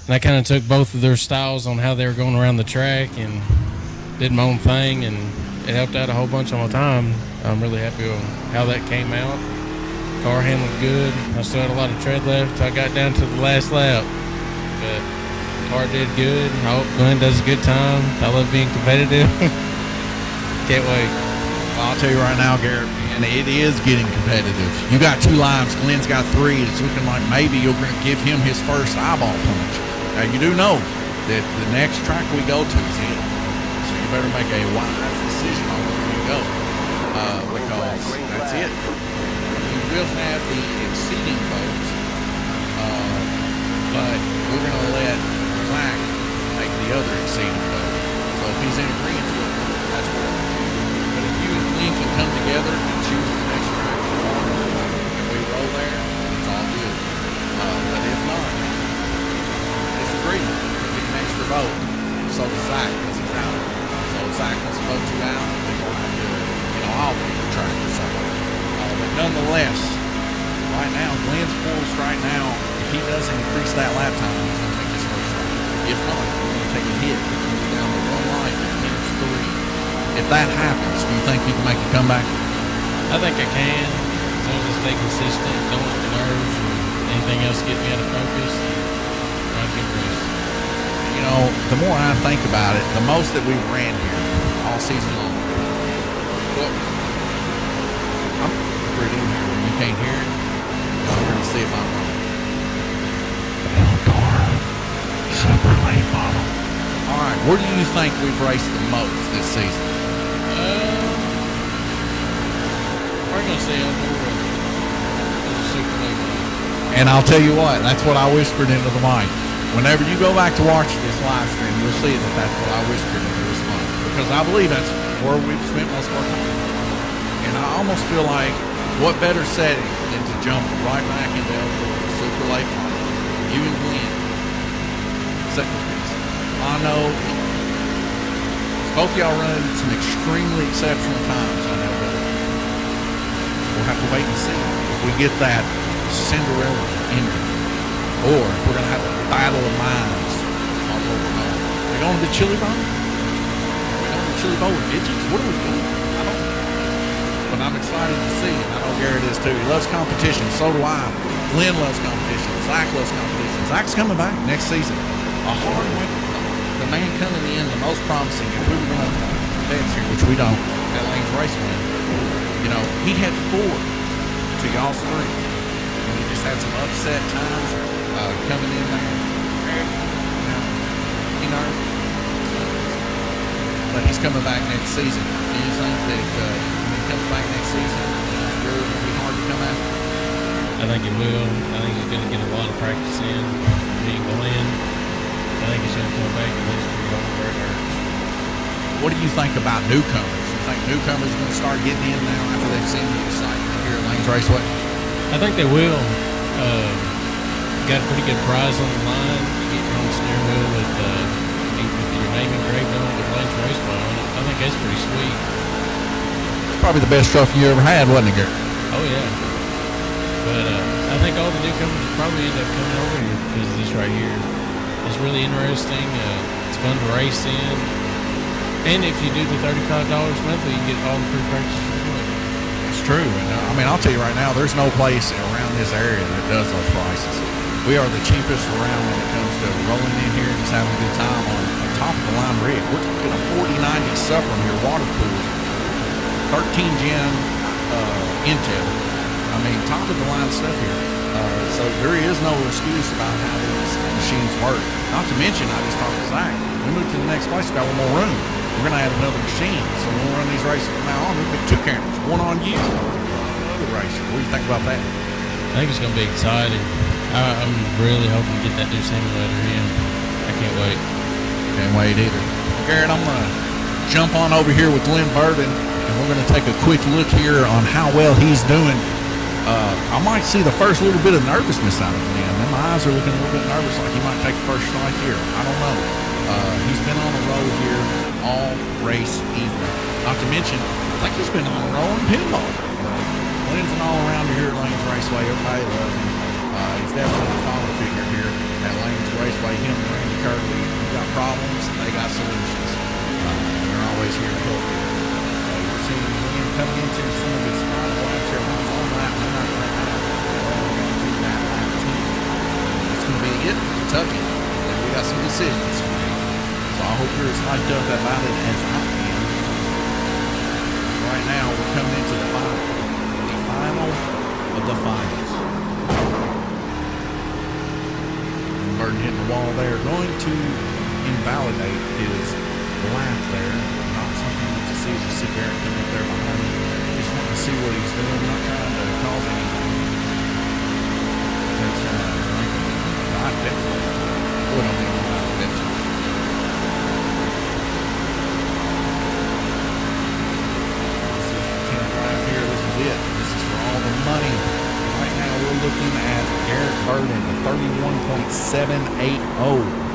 And I kind of took both of their styles on how they were going around the track and did my own thing, and it helped out a whole bunch on my time. I'm really happy with how that came out. Car handled good. I still had a lot of tread left. I got down to the last lap, but the car did good. I hope Glenn does a good time. I love being competitive. Can't wait. Well, I'll tell you right now, Garrett, and it is getting competitive. You got 2 lives. Glenn's got 3. It's looking like maybe you're going to give him his first eyeball punch. Now, you do know that the next track we go to is it. So you better make a wise decision on where you go, because that's it. You will have the exceeding vote, but we're going to let Zach make the other exceeding vote. So if he's in agreement with it, that's what we're going to do. But if you and Glenn can come together and choose the next track and we roll there, it's all good. But if not, disagreement, we get an extra vote. So does Zach, because he's out. So if Zach wants to vote you out, then we'll have to, I'll pick the track or something. But nonetheless, right now, Glenn's points right now, if he doesn't increase that lap time, he's going to take his first lap. If not, he's going to take a hit. He's going to be down to 1 life and finish 3. If that happens, do you think you can make a comeback? I think I can, as long as I stay consistent, don't let the nerves or anything else get me out of focus. Run a good race. The more I think about it, the most that we've ran here all season long. Well, I'm pretty in here. When you can't hear it, I'm going to see if I'm wrong. Car, super late model. All right, where do you think we've raced the most this season? We're going to say Eldora. Super late model. And I'll tell you what, that's what I whispered into the mic. whenever you go back to watch this live stream, you'll see that that's what I whispered into this month, because I believe that's where we've spent most of our time. And I almost feel like what better setting than to jump right back into Super Lake Park. You and Glenn. Second piece. I know both y'all run some extremely exceptional times on that road. We'll have to wait and see if we get that Cinderella ending, or if we're going to have a battle of minds all over home. Are we going to the Chili Bowl? Are we going to the Chili Bowl with bitches? What are we doing? I don't know. But I'm excited to see, and I know Garrett is too. He loves competition. So do I. Glenn loves competition. Zach loves competition. Zach's coming back next season. A hard winter. The man coming in the most promising, if we were going to bets here, which we don't, at Lanes Raceway, you know, he had 4 to y'all's 3. And he just had some upset times coming in there. You know, but he's coming back next season. Do you think that when he comes back next season, it's really going to be hard to come out? I think it will. I think he's going to get a lot of practice in, being Glenn. I think he's going to come back and lose pretty hard where it hurts. What do you think about newcomers? You think newcomers are going to start getting in now after they've seen the excitement here at Lanes Raceway? I think they will. Got a pretty good prize on the line. You get your own steering wheel with your name engraved on it with Lanes Raceway on it. I think that's pretty sweet. Probably the best trophy you ever had, wasn't it, Garrett? Oh, yeah. But I think all the newcomers will probably end up coming over here because of this right here. It's really interesting. It's fun to race in. And if you do the $35 monthly, you get all the free purchases. It's true. And, I mean, I'll tell you right now, there's no place around this area that does those prices. We are the cheapest around when it comes to rolling in here and just having a good time on a top-of-the-line rig. We're talking a 4090 Supreme here, water cooled, 13-gen Intel. I mean, top-of-the-line stuff here. So there is no excuse about how these machines work. Not to mention, I just talked to Zach. We moved to the next place, we got one more room. We're going to add another machine. So when we run these races from now on, we'll get 2 cameras. One on you, another race. What do you think about that? I think it's going to be exciting. I'm really hoping to get that new simulator in. I can't wait. Can't wait either. Well, Garrett, I'm going to jump on over here with Glenn Burden, and we're going to take a quick look here on how well he's doing. I might see the first little bit of nervousness out of Glenn. My eyes are looking a little bit nervous, like he might take the first strike here. I don't know. He's been on the road here all race evening. Not to mention, I think he's been on the road in pinball. Glenn's an all-arounder here at Lanes Raceway. Everybody loves him. He's definitely a father figure here at Lanes Raceway. Him and Randy Kirby, we got problems, they got solutions. They're always here to help you. We're seeing Glenn coming into some of his final laps here on lap 9 right now. It's going to be it, Kentucky. And we got some decisions to make. So I hope you're as hyped up about it as I am. Right now, we're coming into the final of the finals. Burden hitting the wall there, going to invalidate his lap there. Not something to see as you see Garrett coming up there behind him. Just wanting to see what he's doing, not trying to cause anything. That's not definitely. What I mean about definitely. This is the 10th lap here. This is it. This is for all the money. Right now we're looking at Garrett Burden, 31.780.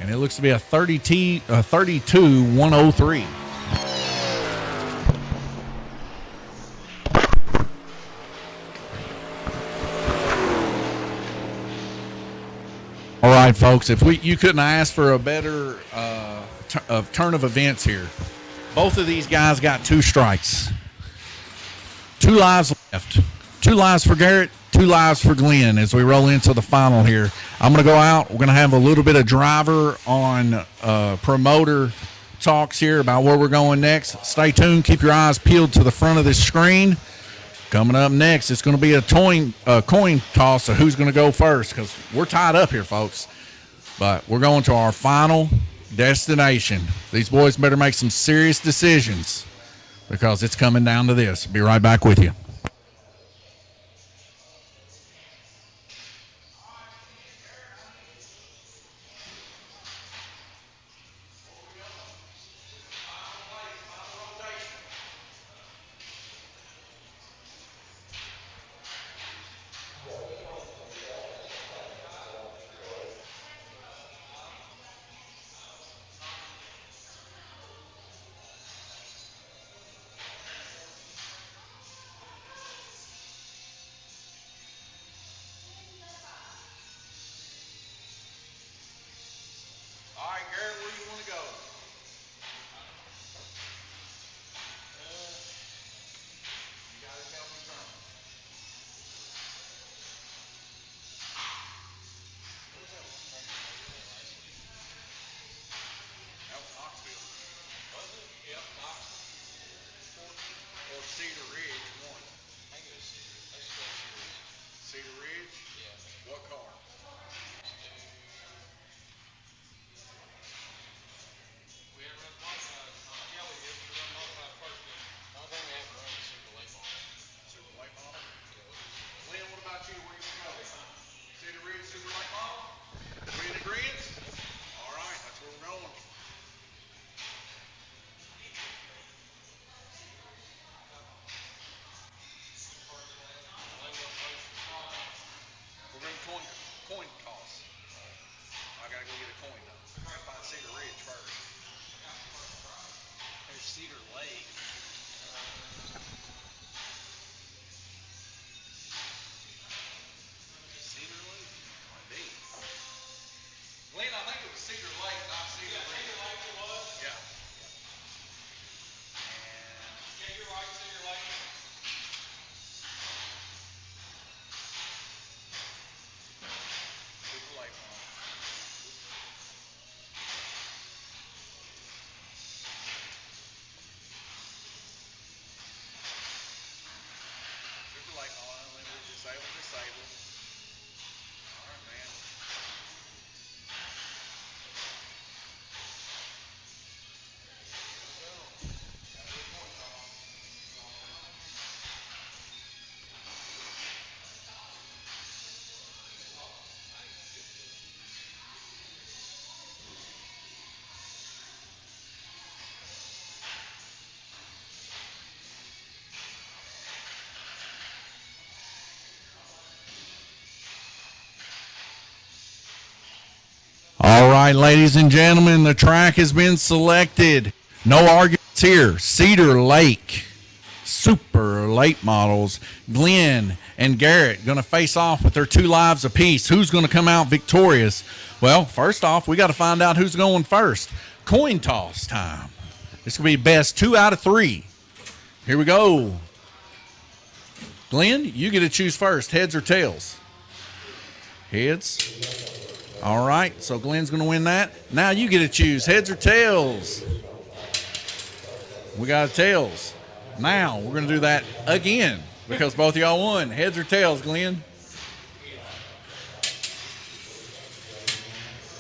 And it looks to be a 32.103. All right, folks, if you couldn't ask for a better turn of events here. Both of these guys got 2 strikes. 2 lives left. 2 lives for Garrett, 2 lives for Glenn as we roll into the final here. I'm going to go out. We're going to have a little bit of driver on promoter talks here about where we're going next. Stay tuned. Keep your eyes peeled to the front of this screen. Coming up next, it's going to be a coin toss of who's going to go first because we're tied up here, folks. But we're going to our final destination. These boys better make some serious decisions because it's coming down to this. Be right back with you. Coin toss. I gotta go get a coin though. I gotta find Cedar Ridge first. There's Cedar Lake. Cedar Lake? Might be. Glenn, I think it was Cedar Lake, not Cedar Ridge. Cedar Lake it was? Yeah. And yeah, you're right, Cedar Lake. Cedar Lake, Mom. Cedar Lake, Mom. Let me disable. All right, man. All right, ladies and gentlemen, the track has been selected. No arguments here. Cedar Lake, super late models. Glenn and Garrett going to face off with their 2 lives apiece. Who's going to come out victorious? Well, first off, we got to find out who's going first. Coin toss time. This could be best 2 out of 3. Here we go. Glenn, you get to choose first, heads or tails? Heads. All right, so Glenn's going to win that. Now you get to choose heads or tails. We got tails. Now we're going to do that again because both of y'all won. Heads or tails, Glenn?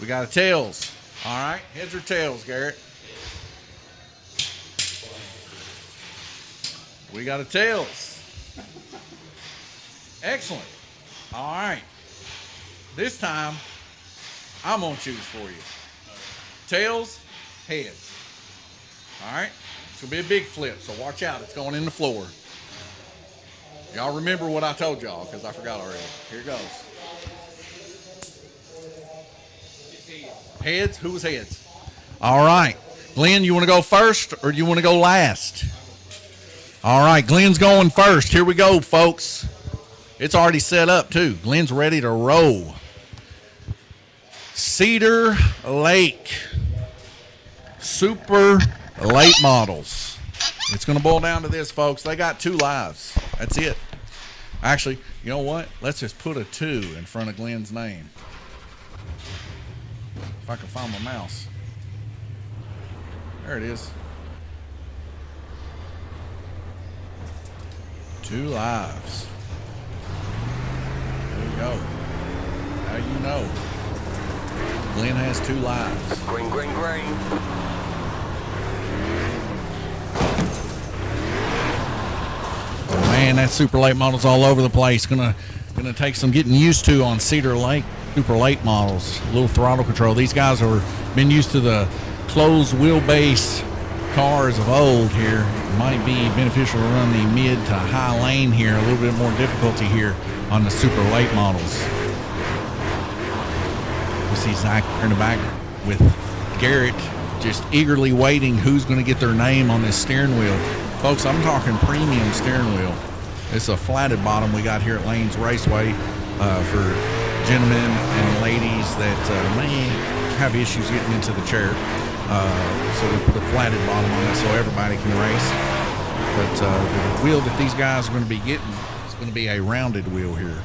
We got a tails. All right, heads or tails, Garrett? We got a tails. Excellent. All right. This time, I'm going to choose for you. Tails, heads. All right? It's going to be a big flip, so watch out. It's going in the floor. Y'all remember what I told y'all because I forgot already. Here it goes. Heads? Who was heads? All right. Glenn, you want to go first or do you want to go last? All right. Glenn's going first. Here we go, folks. It's already set up, too. Glenn's ready to roll. Cedar Lake, super late models. It's going to boil down to this, folks. They got 2 lives. That's it. Actually, you know what? Let's just put a 2 in front of Glenn's name. If I can find my mouse. There it is. 2 lives. There you go. Now you know. Glenn has 2 lives. Green, green, green. Oh, man, that super late model's all over the place. Gonna take some getting used to on Cedar Lake super late models. Little throttle control. These guys are been used to the closed wheelbase cars of old here. It might be beneficial to run the mid to high lane here. A little bit more difficulty here on the super late models. We see Zach in the back with Garrett just eagerly waiting who's going to get their name on this steering wheel. Folks, I'm talking premium steering wheel. It's a flatted bottom we got here at Lanes Raceway for gentlemen and ladies that may have issues getting into the chair. So we put a flatted bottom on it so everybody can race. But the wheel that these guys are going to be getting is going to be a rounded wheel here.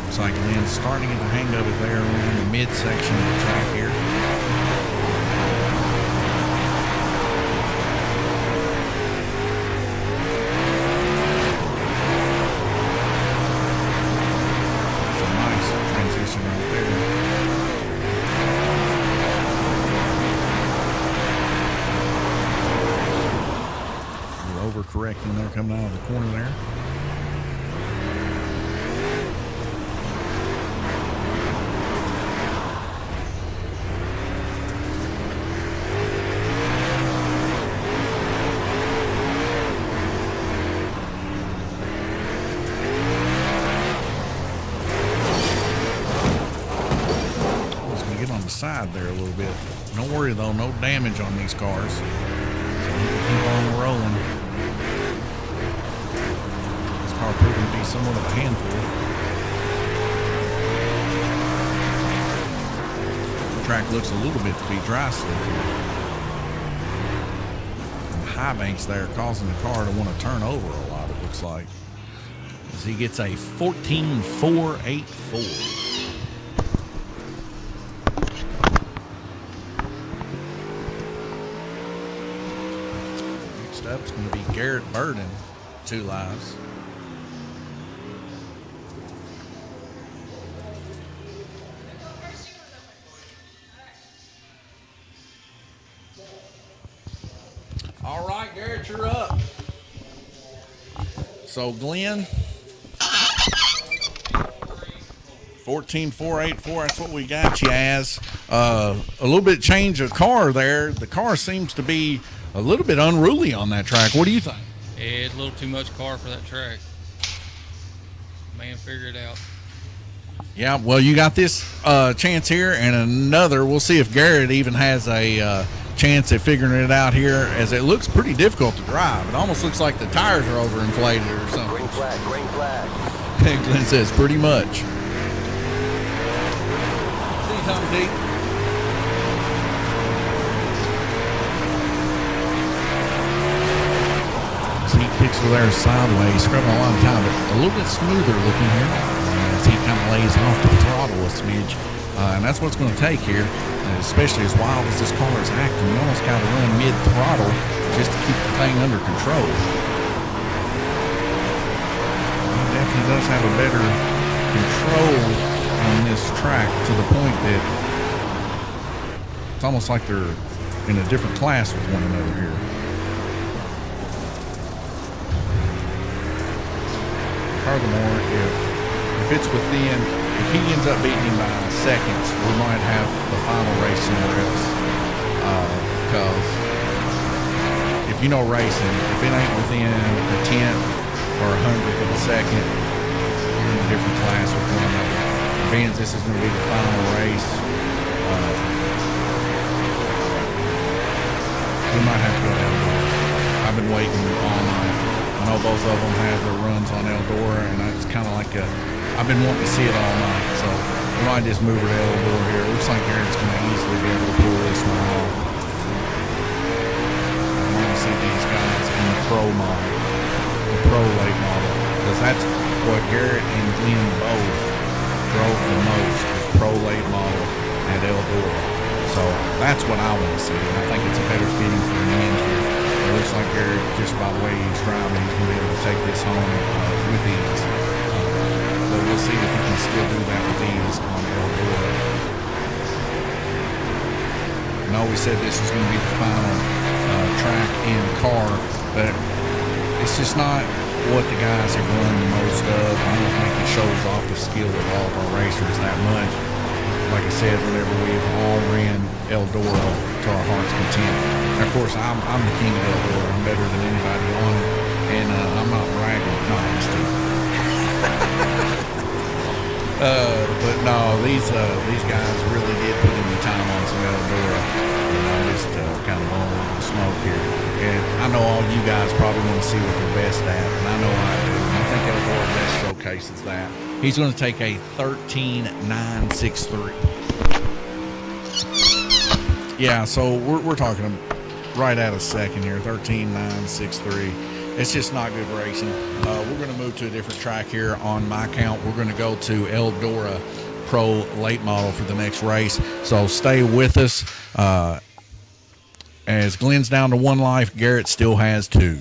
Looks like Lynn's starting to get the hang of it there around the midsection of the track here. That's a nice transition right there. A little overcorrecting there coming out of the corner there. Side there a little bit. Don't worry though, no damage on these cars. So you can keep on rolling. This car proving to be somewhat of a handful. The track looks a little bit to be dry slick here. And the high banks there causing the car to want to turn over a lot, it looks like. As he gets a 14.484. It's going to be Garrett Burden, 2 lives. All right, Garrett, you're up. So, Glenn, 14.484, that's what we got you as. A little bit change of car there. The car seems to be a little bit unruly on that track. What do you think? Yeah, it's a little too much car for that track. Man, figure it out. Yeah, well, you got this chance here and another. We'll see if Garrett even has a chance at figuring it out here, as it looks pretty difficult to drive. It almost looks like the tires are overinflated or something. Green flag, green flag. Glenn says pretty much. See you, Tom D. Sneak picture there sideways, scrubbing a lot of time, but a little bit smoother looking here as he kind of lays off the throttle a smidge. And that's what it's going to take here, especially as wild as this car is acting. You almost got to run mid-throttle just to keep the thing under control. He definitely does have a better control on this track, to the point that it's almost like they're in a different class with one another here. Furthermore, if it's within, if he ends up beating him by seconds, we might have the final race somewhere else. Because if you know racing, if it ain't within a tenth or 100th of a second, you're in a different class with one another. being this is going to be the final race, we might have to go to Eldora. I've been waiting all night. I know both of them have their runs on Eldora, and it's kind of like I've been wanting to see it all night, so we might just move her to Eldora here. It looks like Garrett's going to easily be able to pull this one off. I want to see these guys in the pro model, the pro late model, because that's what Garrett and Glenn both drove the most, the pro late model at Eldora. So that's what I want to see, and I think it's a better fitting for an end here. It looks like Garrett, just by the way he's driving, he's going to be able to take this home with ease. But we'll see if he can still do that with ease on Eldora. I know we said this was going to be the final track and car, but it's just not what the guys have run the most of. I don't think it shows off the skill of all of our racers that much. Like I said, whenever we've all ran Eldora to our heart's content. And of course, I'm the king of Eldora. I'm better than anybody on it, and I'm not bragging. No, I'm just kidding. But no, these guys really did put in the time on some Eldora. And I'm just kind of blowing a little smoke here. And I know all you guys probably want to see what they're best at, and I know I do. I think Eldora best showcases that. He's going to take a 13.963. Yeah, so we're talking right at a second here, 13.963. It's just not good racing. We're going to move to a different track here on my count. We're going to go to Eldora Pro late model for the next race. So stay with us. As Glenn's down to 1 life, Garrett still has 2.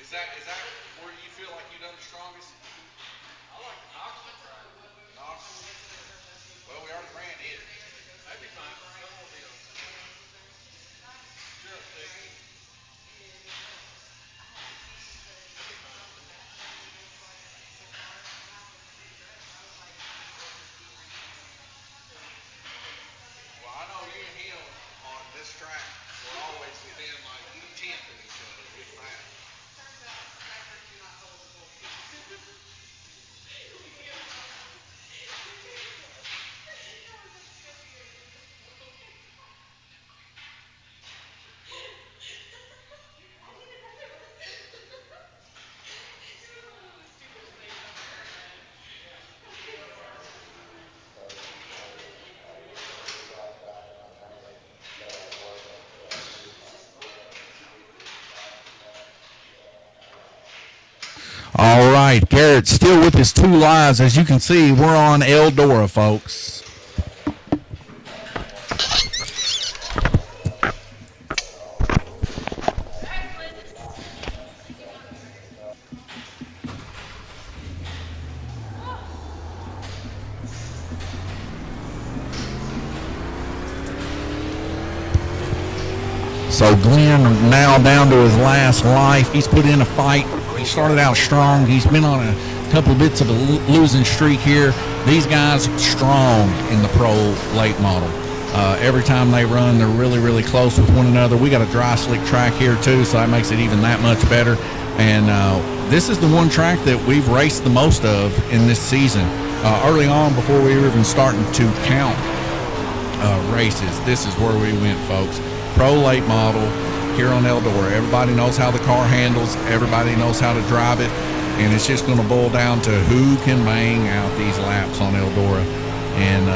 Is that where you feel like you done the strongest? I like the Knoxville track. Knoxville? Well, we already ran it. That'd be fine. That won't be on. Sure, Steve. Well, I know you and him on this track were always within like 10th of each other, if that. All right, Garrett's still with his 2 lives. As you can see, we're on Eldora, folks. So Glenn now down to his last life. He's put in a fight. He started out strong. He's been on a couple bits of a losing streak here. These guys strong in the pro late model. Every time they run, they're really, really close with one another. We got a dry, slick track here, too, so that makes it even that much better. And this is the one track that we've raced the most of in this season. Early on, before we were even starting to count races, this is where we went, folks. Pro late model here on Eldora. Everybody knows how the car handles. Everybody knows how to drive it. And it's just going to boil down to who can bang out these laps on Eldora. And,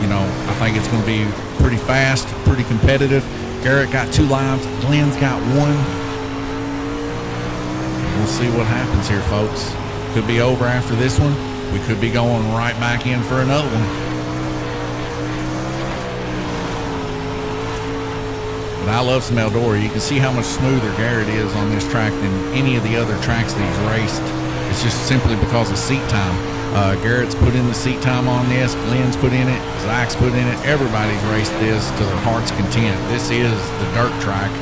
you know, I think it's going to be pretty fast, pretty competitive. Garrett got 2 lives. Glenn's got 1. We'll see what happens here, folks. Could be over after this one. We could be going right back in for another one. But I love some Eldora. You can see how much smoother Garrett is on this track than any of the other tracks that he's raced. It's just simply because of seat time. Garrett's put in the seat time on this. Glenn's put in it. Zach's put in it. Everybody's raced this to their heart's content. This is the dirt track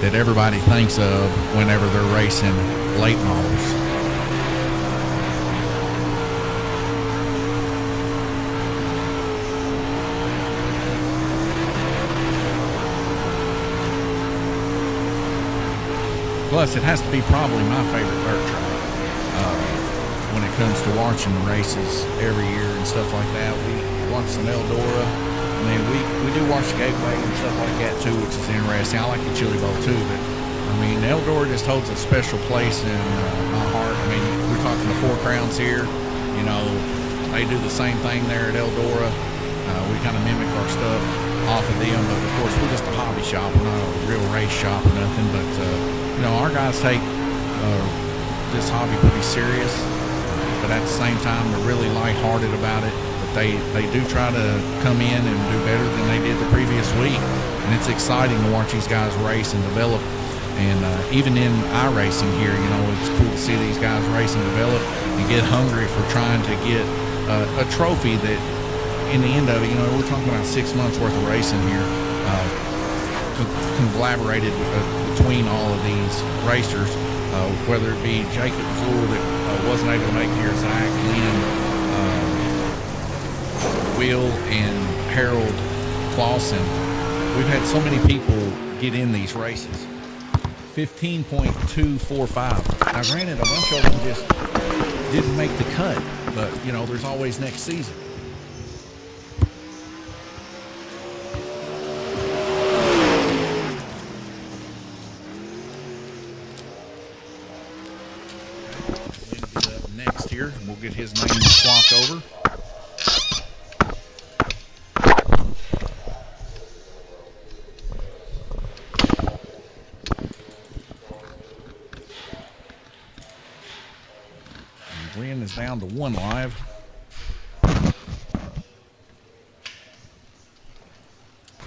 that everybody thinks of whenever they're racing late models. Plus, it has to be probably my favorite dirt track. When it comes to watching races every year and stuff like that, we watch some Eldora. I mean, we do watch the Gateway and stuff like that too, which is interesting. I like the Chili Bowl too, but I mean, Eldora just holds a special place in my heart. I mean, we're talking the Four Crowns here. You know, they do the same thing there at Eldora. We kind of mimic our stuff off of them, but of course, we're just a hobby shop. We're not a real race shop or nothing, but you know, our guys take this hobby pretty serious. But at the same time, they're really lighthearted about it. But they do try to come in and do better than they did the previous week. And it's exciting to watch these guys race and develop. And even in iRacing here, you know, it's cool to see these guys race and develop and get hungry for trying to get a trophy that, in the end of it, you know, we're talking about 6 months worth of racing here, collaborated between all of these racers. Whether it be Jacob Zool that wasn't able to make it here, Zach, Glenn, Will, and Harold Clausen. We've had so many people get in these races. 15.245. Now, granted, a bunch of them just didn't make the cut, but, you know, there's always next season. Here, we'll get his name swapped over. And Glenn is down to 1 live.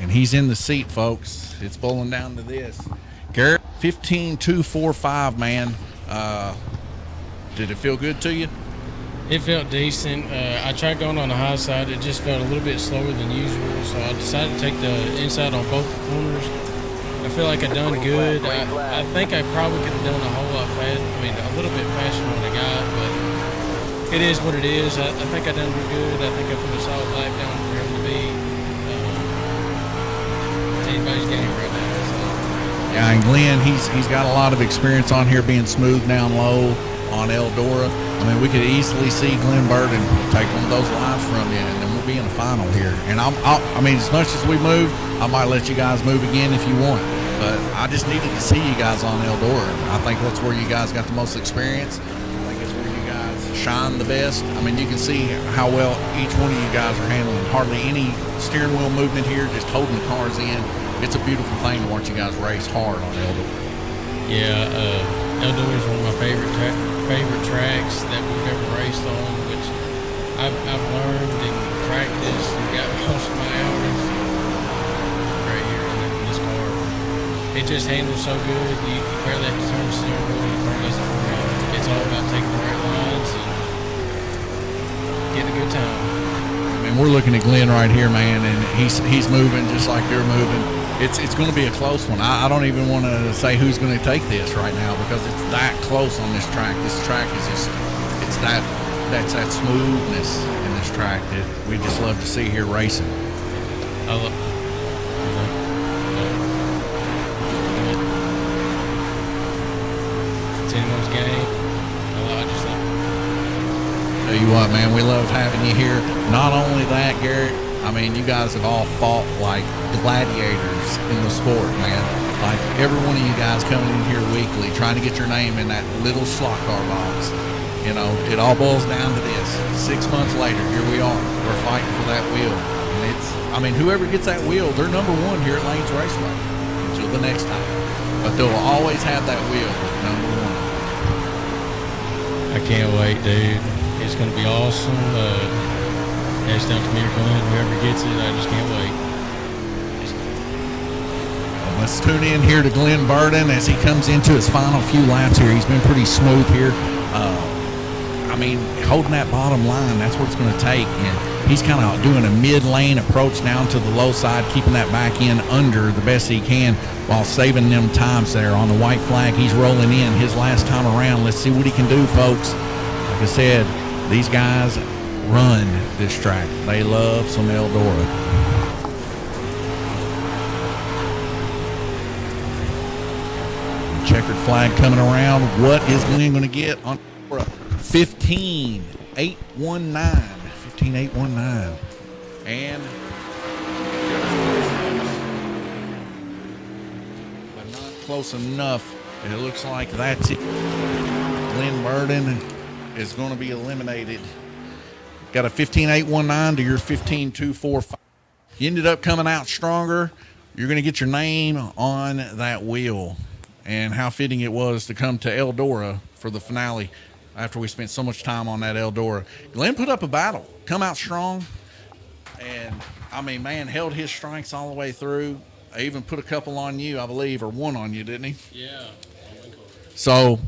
And he's in the seat, folks. It's bowling down to this. Garrett, 15.245, man. Did it feel good to you? It felt decent. I tried going on the high side. It just felt a little bit slower than usual, so I decided to take the inside on both the corners. I feel like I done good. I think I probably could have done a whole lot fast. I mean, a little bit faster than I got, but it is what it is. I think I done good. I think I put a solid lap down for him to be. It's anybody's game right now. So. Yeah, and Glenn, he's got a lot of experience on here being smooth down low on Eldora. I mean, we could easily see Glenn Burden take one of those lives from you, and then we'll be in the final here. And I mean, as much as we move, I might let you guys move again if you want. But I just needed to see you guys on Eldora. I think that's where you guys got the most experience. I think it's where you guys shine the best. I mean, you can see how well each one of you guys are handling. Hardly any steering wheel movement here, just holding the cars in. It's a beautiful thing to watch you guys race hard on Eldora. Yeah, Eldora is one of my favorite tracks that we've ever raced on, which I've learned and practiced and got most of my hours right here in this car. It just handles so good. You barely have to turn the steering wheel. The car doesn't around. It's all about taking the right lines and getting a good time. I mean, we're looking at Glenn right here, man, and he's moving just like you're moving. It's going to be a close one. I don't even want to say who's going to take this right now because it's that close on this track. This track is just, it's that smoothness in this track that we just love to see here racing. I we loved having you here. Not only that, Garrett, I mean, you guys have all fought like gladiators in the sport, man. Like every one of you guys coming in here weekly, trying to get your name in that little slot car box. You know, it all boils down to this. 6 months later, here we are. We're fighting for that wheel. And it's, I mean, whoever gets that wheel, they're number one here at Lanes Raceway until the next time. But they'll always have that wheel at number one. I can't wait, dude. It's going to be awesome. Pass down to me or Glenn, whoever gets it. I just can't wait. Well, let's tune in here to Glenn Burden as he comes into his final few laps here. He's been pretty smooth here. I mean, holding that bottom line, that's what it's going to take. And he's kind of doing a mid-lane approach down to the low side, keeping that back end under the best he can while saving them times there. On the white flag, he's rolling in his last time around. Let's see what he can do, folks. Like I said, these guys run this track. They love some Eldora. Checkered flag coming around. What is Glenn going to get on 15-8-1-9? 15-8-1-9. And but not close enough. It looks like that's it. Glenn Burden is going to be eliminated. Got a 15-8-1-9 to your 15-2-4-5. You ended up coming out stronger. You're going to get your name on that wheel. And how fitting it was to come to Eldora for the finale after we spent so much time on that Eldora. Glenn put up a battle, come out strong, and, I mean, man, held his strengths all the way through. I even put a couple on you, I believe, or one on you, didn't he? Yeah. So,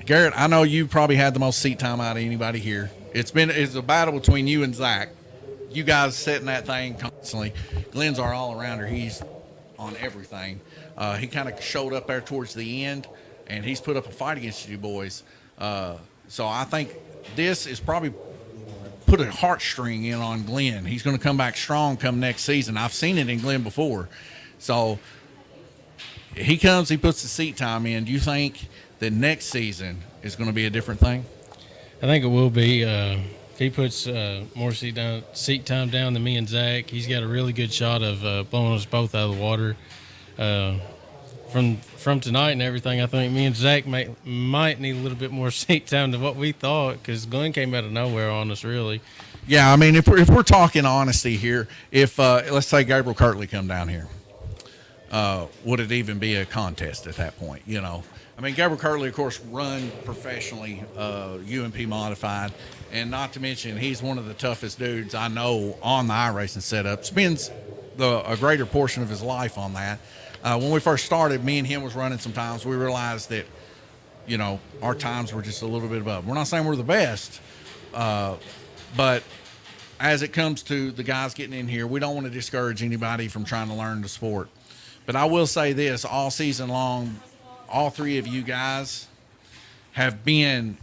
Garrett, I know you probably had the most seat time out of anybody here. It's a battle between you and Zach. You guys setting that thing constantly. Glenn's our all-arounder. He's on everything. He kind of showed up there towards the end, and he's put up a fight against you boys. So I think this is probably put a heartstring in on Glenn. He's going to come back strong come next season. I've seen it in Glenn before. So he comes, he puts the seat time in. Do you think that next season is going to be a different thing? I think it will be. If he puts more seat time down than me and Zach, he's got a really good shot of blowing us both out of the water. From tonight and everything, I think me and Zach might need a little bit more seat time than what we thought, because Glenn came out of nowhere on us, really. Yeah, I mean, if we're talking honesty here, if let's say Gabriel Kirtley come down here, would it even be a contest at that point? You know, I mean, Gabriel Kirtley, of course, run professionally, UMP modified, and not to mention he's one of the toughest dudes I know on the iRacing setup. Spends a greater portion of his life on that. When we first started, me and him was running sometimes. We realized that, you know, our times were just a little bit above. We're not saying we're the best, but as it comes to the guys getting in here, we don't want to discourage anybody from trying to learn the sport. But I will say this, all season long, all three of you guys have been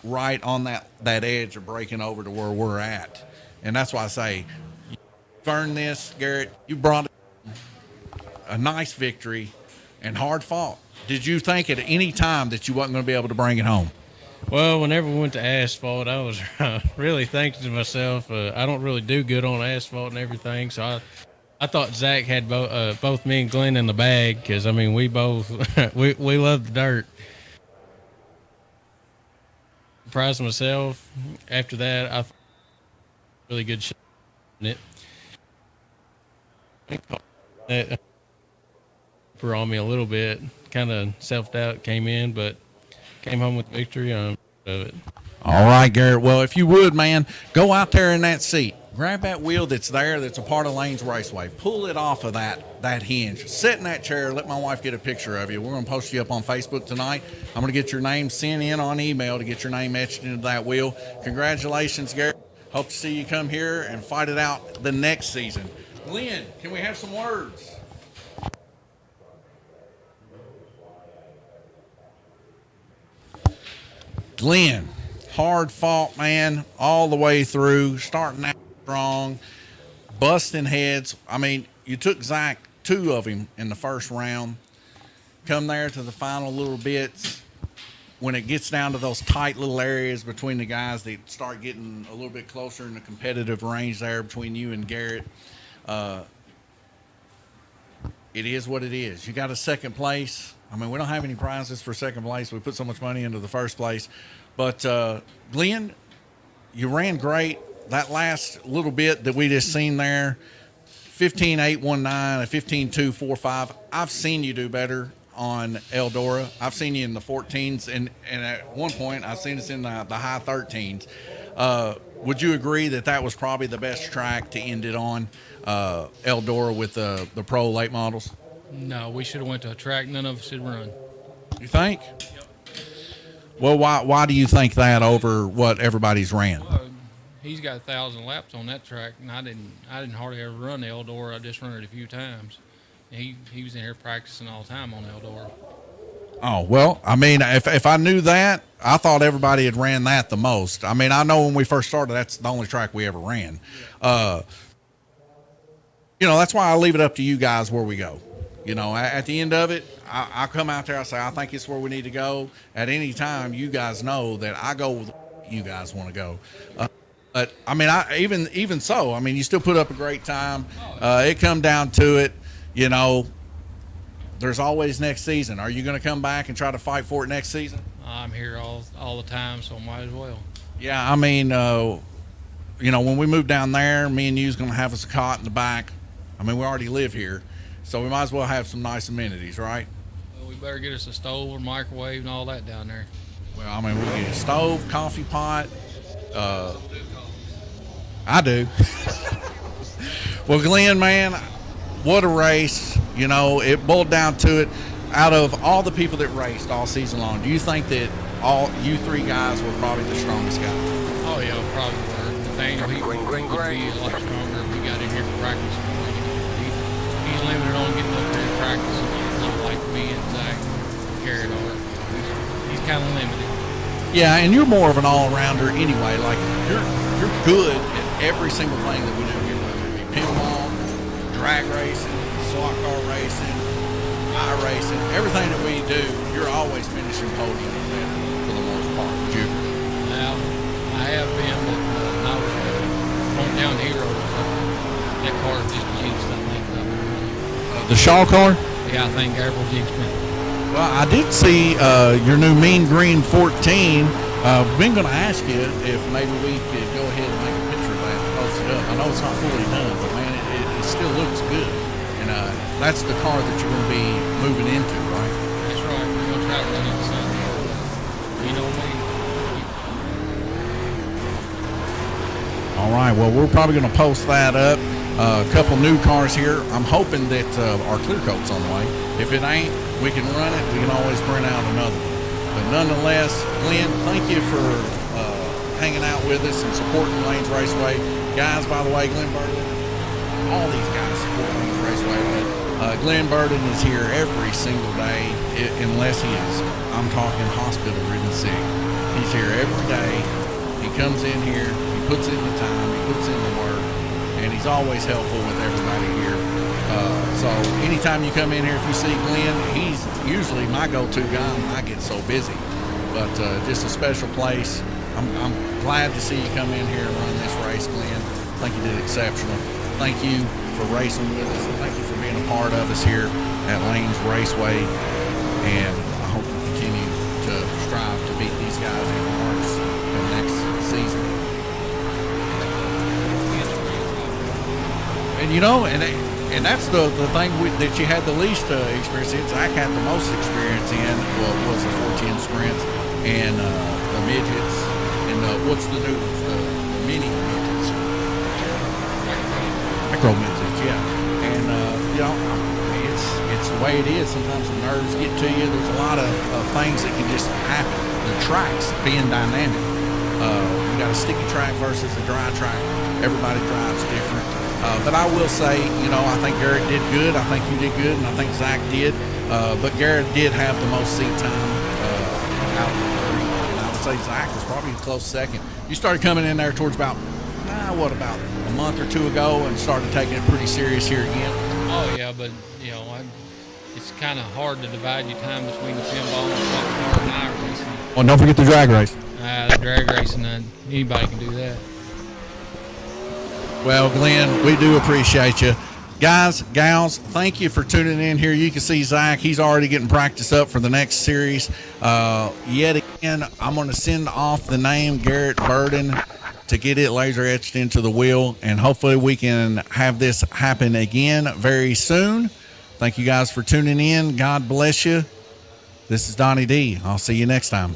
right on that edge of breaking over to where we're at. And that's why I say, you've earned this, Garrett. You brought a nice victory and hard fought. Did you think at any time that you wasn't going to be able to bring it home? Well, whenever we went to asphalt, I was really thinking to myself, I don't really do good on asphalt and everything, so I thought Zach had both me and Glenn in the bag, because, I mean, we both we love the dirt. Surprised myself. After that, I really good shot in it. On me a little bit, kind of self-doubt came in, but came home with victory of it. All right, Garrett. Well, if you would, man, go out there in that seat. Grab that wheel that's there, that's a part of Lanes Raceway. Pull it off of that hinge. Sit in that chair. Let my wife get a picture of you. We're going to post you up on Facebook tonight. I'm going to get your name sent in on email to get your name etched into that wheel. Congratulations, Garrett. Hope to see you come here and fight it out the next season. Glenn, can we have some words? Glenn, hard fought, man, all the way through, starting out strong, busting heads. I mean, you took Zach, two of him in the first round. Come there to the final little bits, when it gets down to those tight little areas between the guys, they start getting a little bit closer in the competitive range there between you and Garrett. It is what it is. You got a second place. I mean, we don't have any prizes for second place. We put so much money into the first place. But, Glenn, you ran great. That last little bit that we just seen there, 15.819, a 15.245. I've seen you do better on Eldora. I've seen you in the 14s, and at one point I've seen us in the high 13s. Would you agree that that was probably the best track to end it on, Eldora, with the pro late models? No, we should have went to a track none of us had run. You think? Yep. Well, why do you think that over what everybody's ran? He's got 1,000 laps on that track, and I didn't hardly ever run Eldora. I just run it a few times. And he was in here practicing all the time on Eldora. Oh, well, I mean, if I knew that, I thought everybody had ran that the most. I mean, I know when we first started, that's the only track we ever ran. That's why I leave it up to you guys where we go. At the end of it, I come out there, I say, I think it's where we need to go. At any time, you guys know that I go with you guys want to go. But, I mean, even so, I mean, you still put up a great time. It come down to it, there's always next season. Are you going to come back and try to fight for it next season? I'm here all the time, so might as well. Yeah, I mean, when we move down there, me and you's going to have us a cot in the back. I mean, we already live here, so we might as well have some nice amenities, right? Well, we better get us a stove or microwave and all that down there. Well, I mean, we get a stove, coffee pot. I do. Well, Glenn, man, what a race. It boiled down to it. Out of all the people that raced all season long, do you think that all you three guys were probably the strongest guys? Oh, yeah, probably were. Nathaniel, he would be a lot stronger if he got in here for practice. He's limited on getting up there and practicing. He's not like me and Zach and Garrett are. He's kind of limited. Yeah, and you're more of an all-rounder anyway. Like, you're good at every single thing that we do here, whether it be pinball, drag racing, slot car racing, racing, everything that we do, you're always finishing podium for the most part. Would you agree? Well, I have been, but not going down heroes. That car just jinxed, I think. The Shaw car? Yeah, I think Garrett will jinx me. Well, I did see your new Mean Green 14. Been going to ask you if maybe we could go ahead and make a picture of that and post it up. I know it's not fully done, but man, it still looks good. And that's the car that you're going to be moving into, right? That's right. We're going to try to run it Sunday. You know me. All right. Well, we're probably going to post that up. A couple new cars here. I'm hoping that our clear coat's on the way. If it ain't, we can run it. We can always bring out another one. But nonetheless, Glenn, thank you for hanging out with us and supporting Lanes Raceway. Guys, by the way, Glenn Burden, all these guys support Lanes Raceway. But Glenn Burden is here every single day, unless he is, I'm talking hospital-ridden sick. He's here every day. He comes in here. He puts in the time. He puts in the work. And he's always helpful with everybody here. So anytime you come in here, if you see Glenn, he's usually my go-to guy when I get so busy. But just a special place. I'm glad to see you come in here and run this race, Glenn. I think you did exceptional. Thank you for racing with us. And thank you for being a part of us here at Lanes Raceway. And I hope you continue to strive to beat these guys in the marks the next season. And and that's the thing that you had the least experience in. Zach had the most experience in was the 410 sprints and the midgets and what's the new ones, the mini midgets, micro midgets, yeah. And it's the way it is. Sometimes the nerves get to you. There's a lot of things that can just happen. The tracks being dynamic. You got a sticky track versus a dry track. Everybody drives different. But I will say, I think Garrett did good. I think you did good, and I think Zach did. But Garrett did have the most seat time out of the three. And I would say Zach was probably a close second. You started coming in there towards about a month or two ago and started taking it pretty serious here again? Oh, yeah, but, it's kind of hard to divide your time between the pinball and the car and iRacing. Well, don't forget the drag race. The drag racing, anybody can do that. Well, Glenn, we do appreciate you. Guys, gals, thank you for tuning in here. You can see Zach. He's already getting practice up for the next series. Yet again, I'm going to send off the name Garrett Burden to get it laser etched into the wheel, and hopefully we can have this happen again very soon. Thank you guys for tuning in. God bless you. This is Donnie D. I'll see you next time.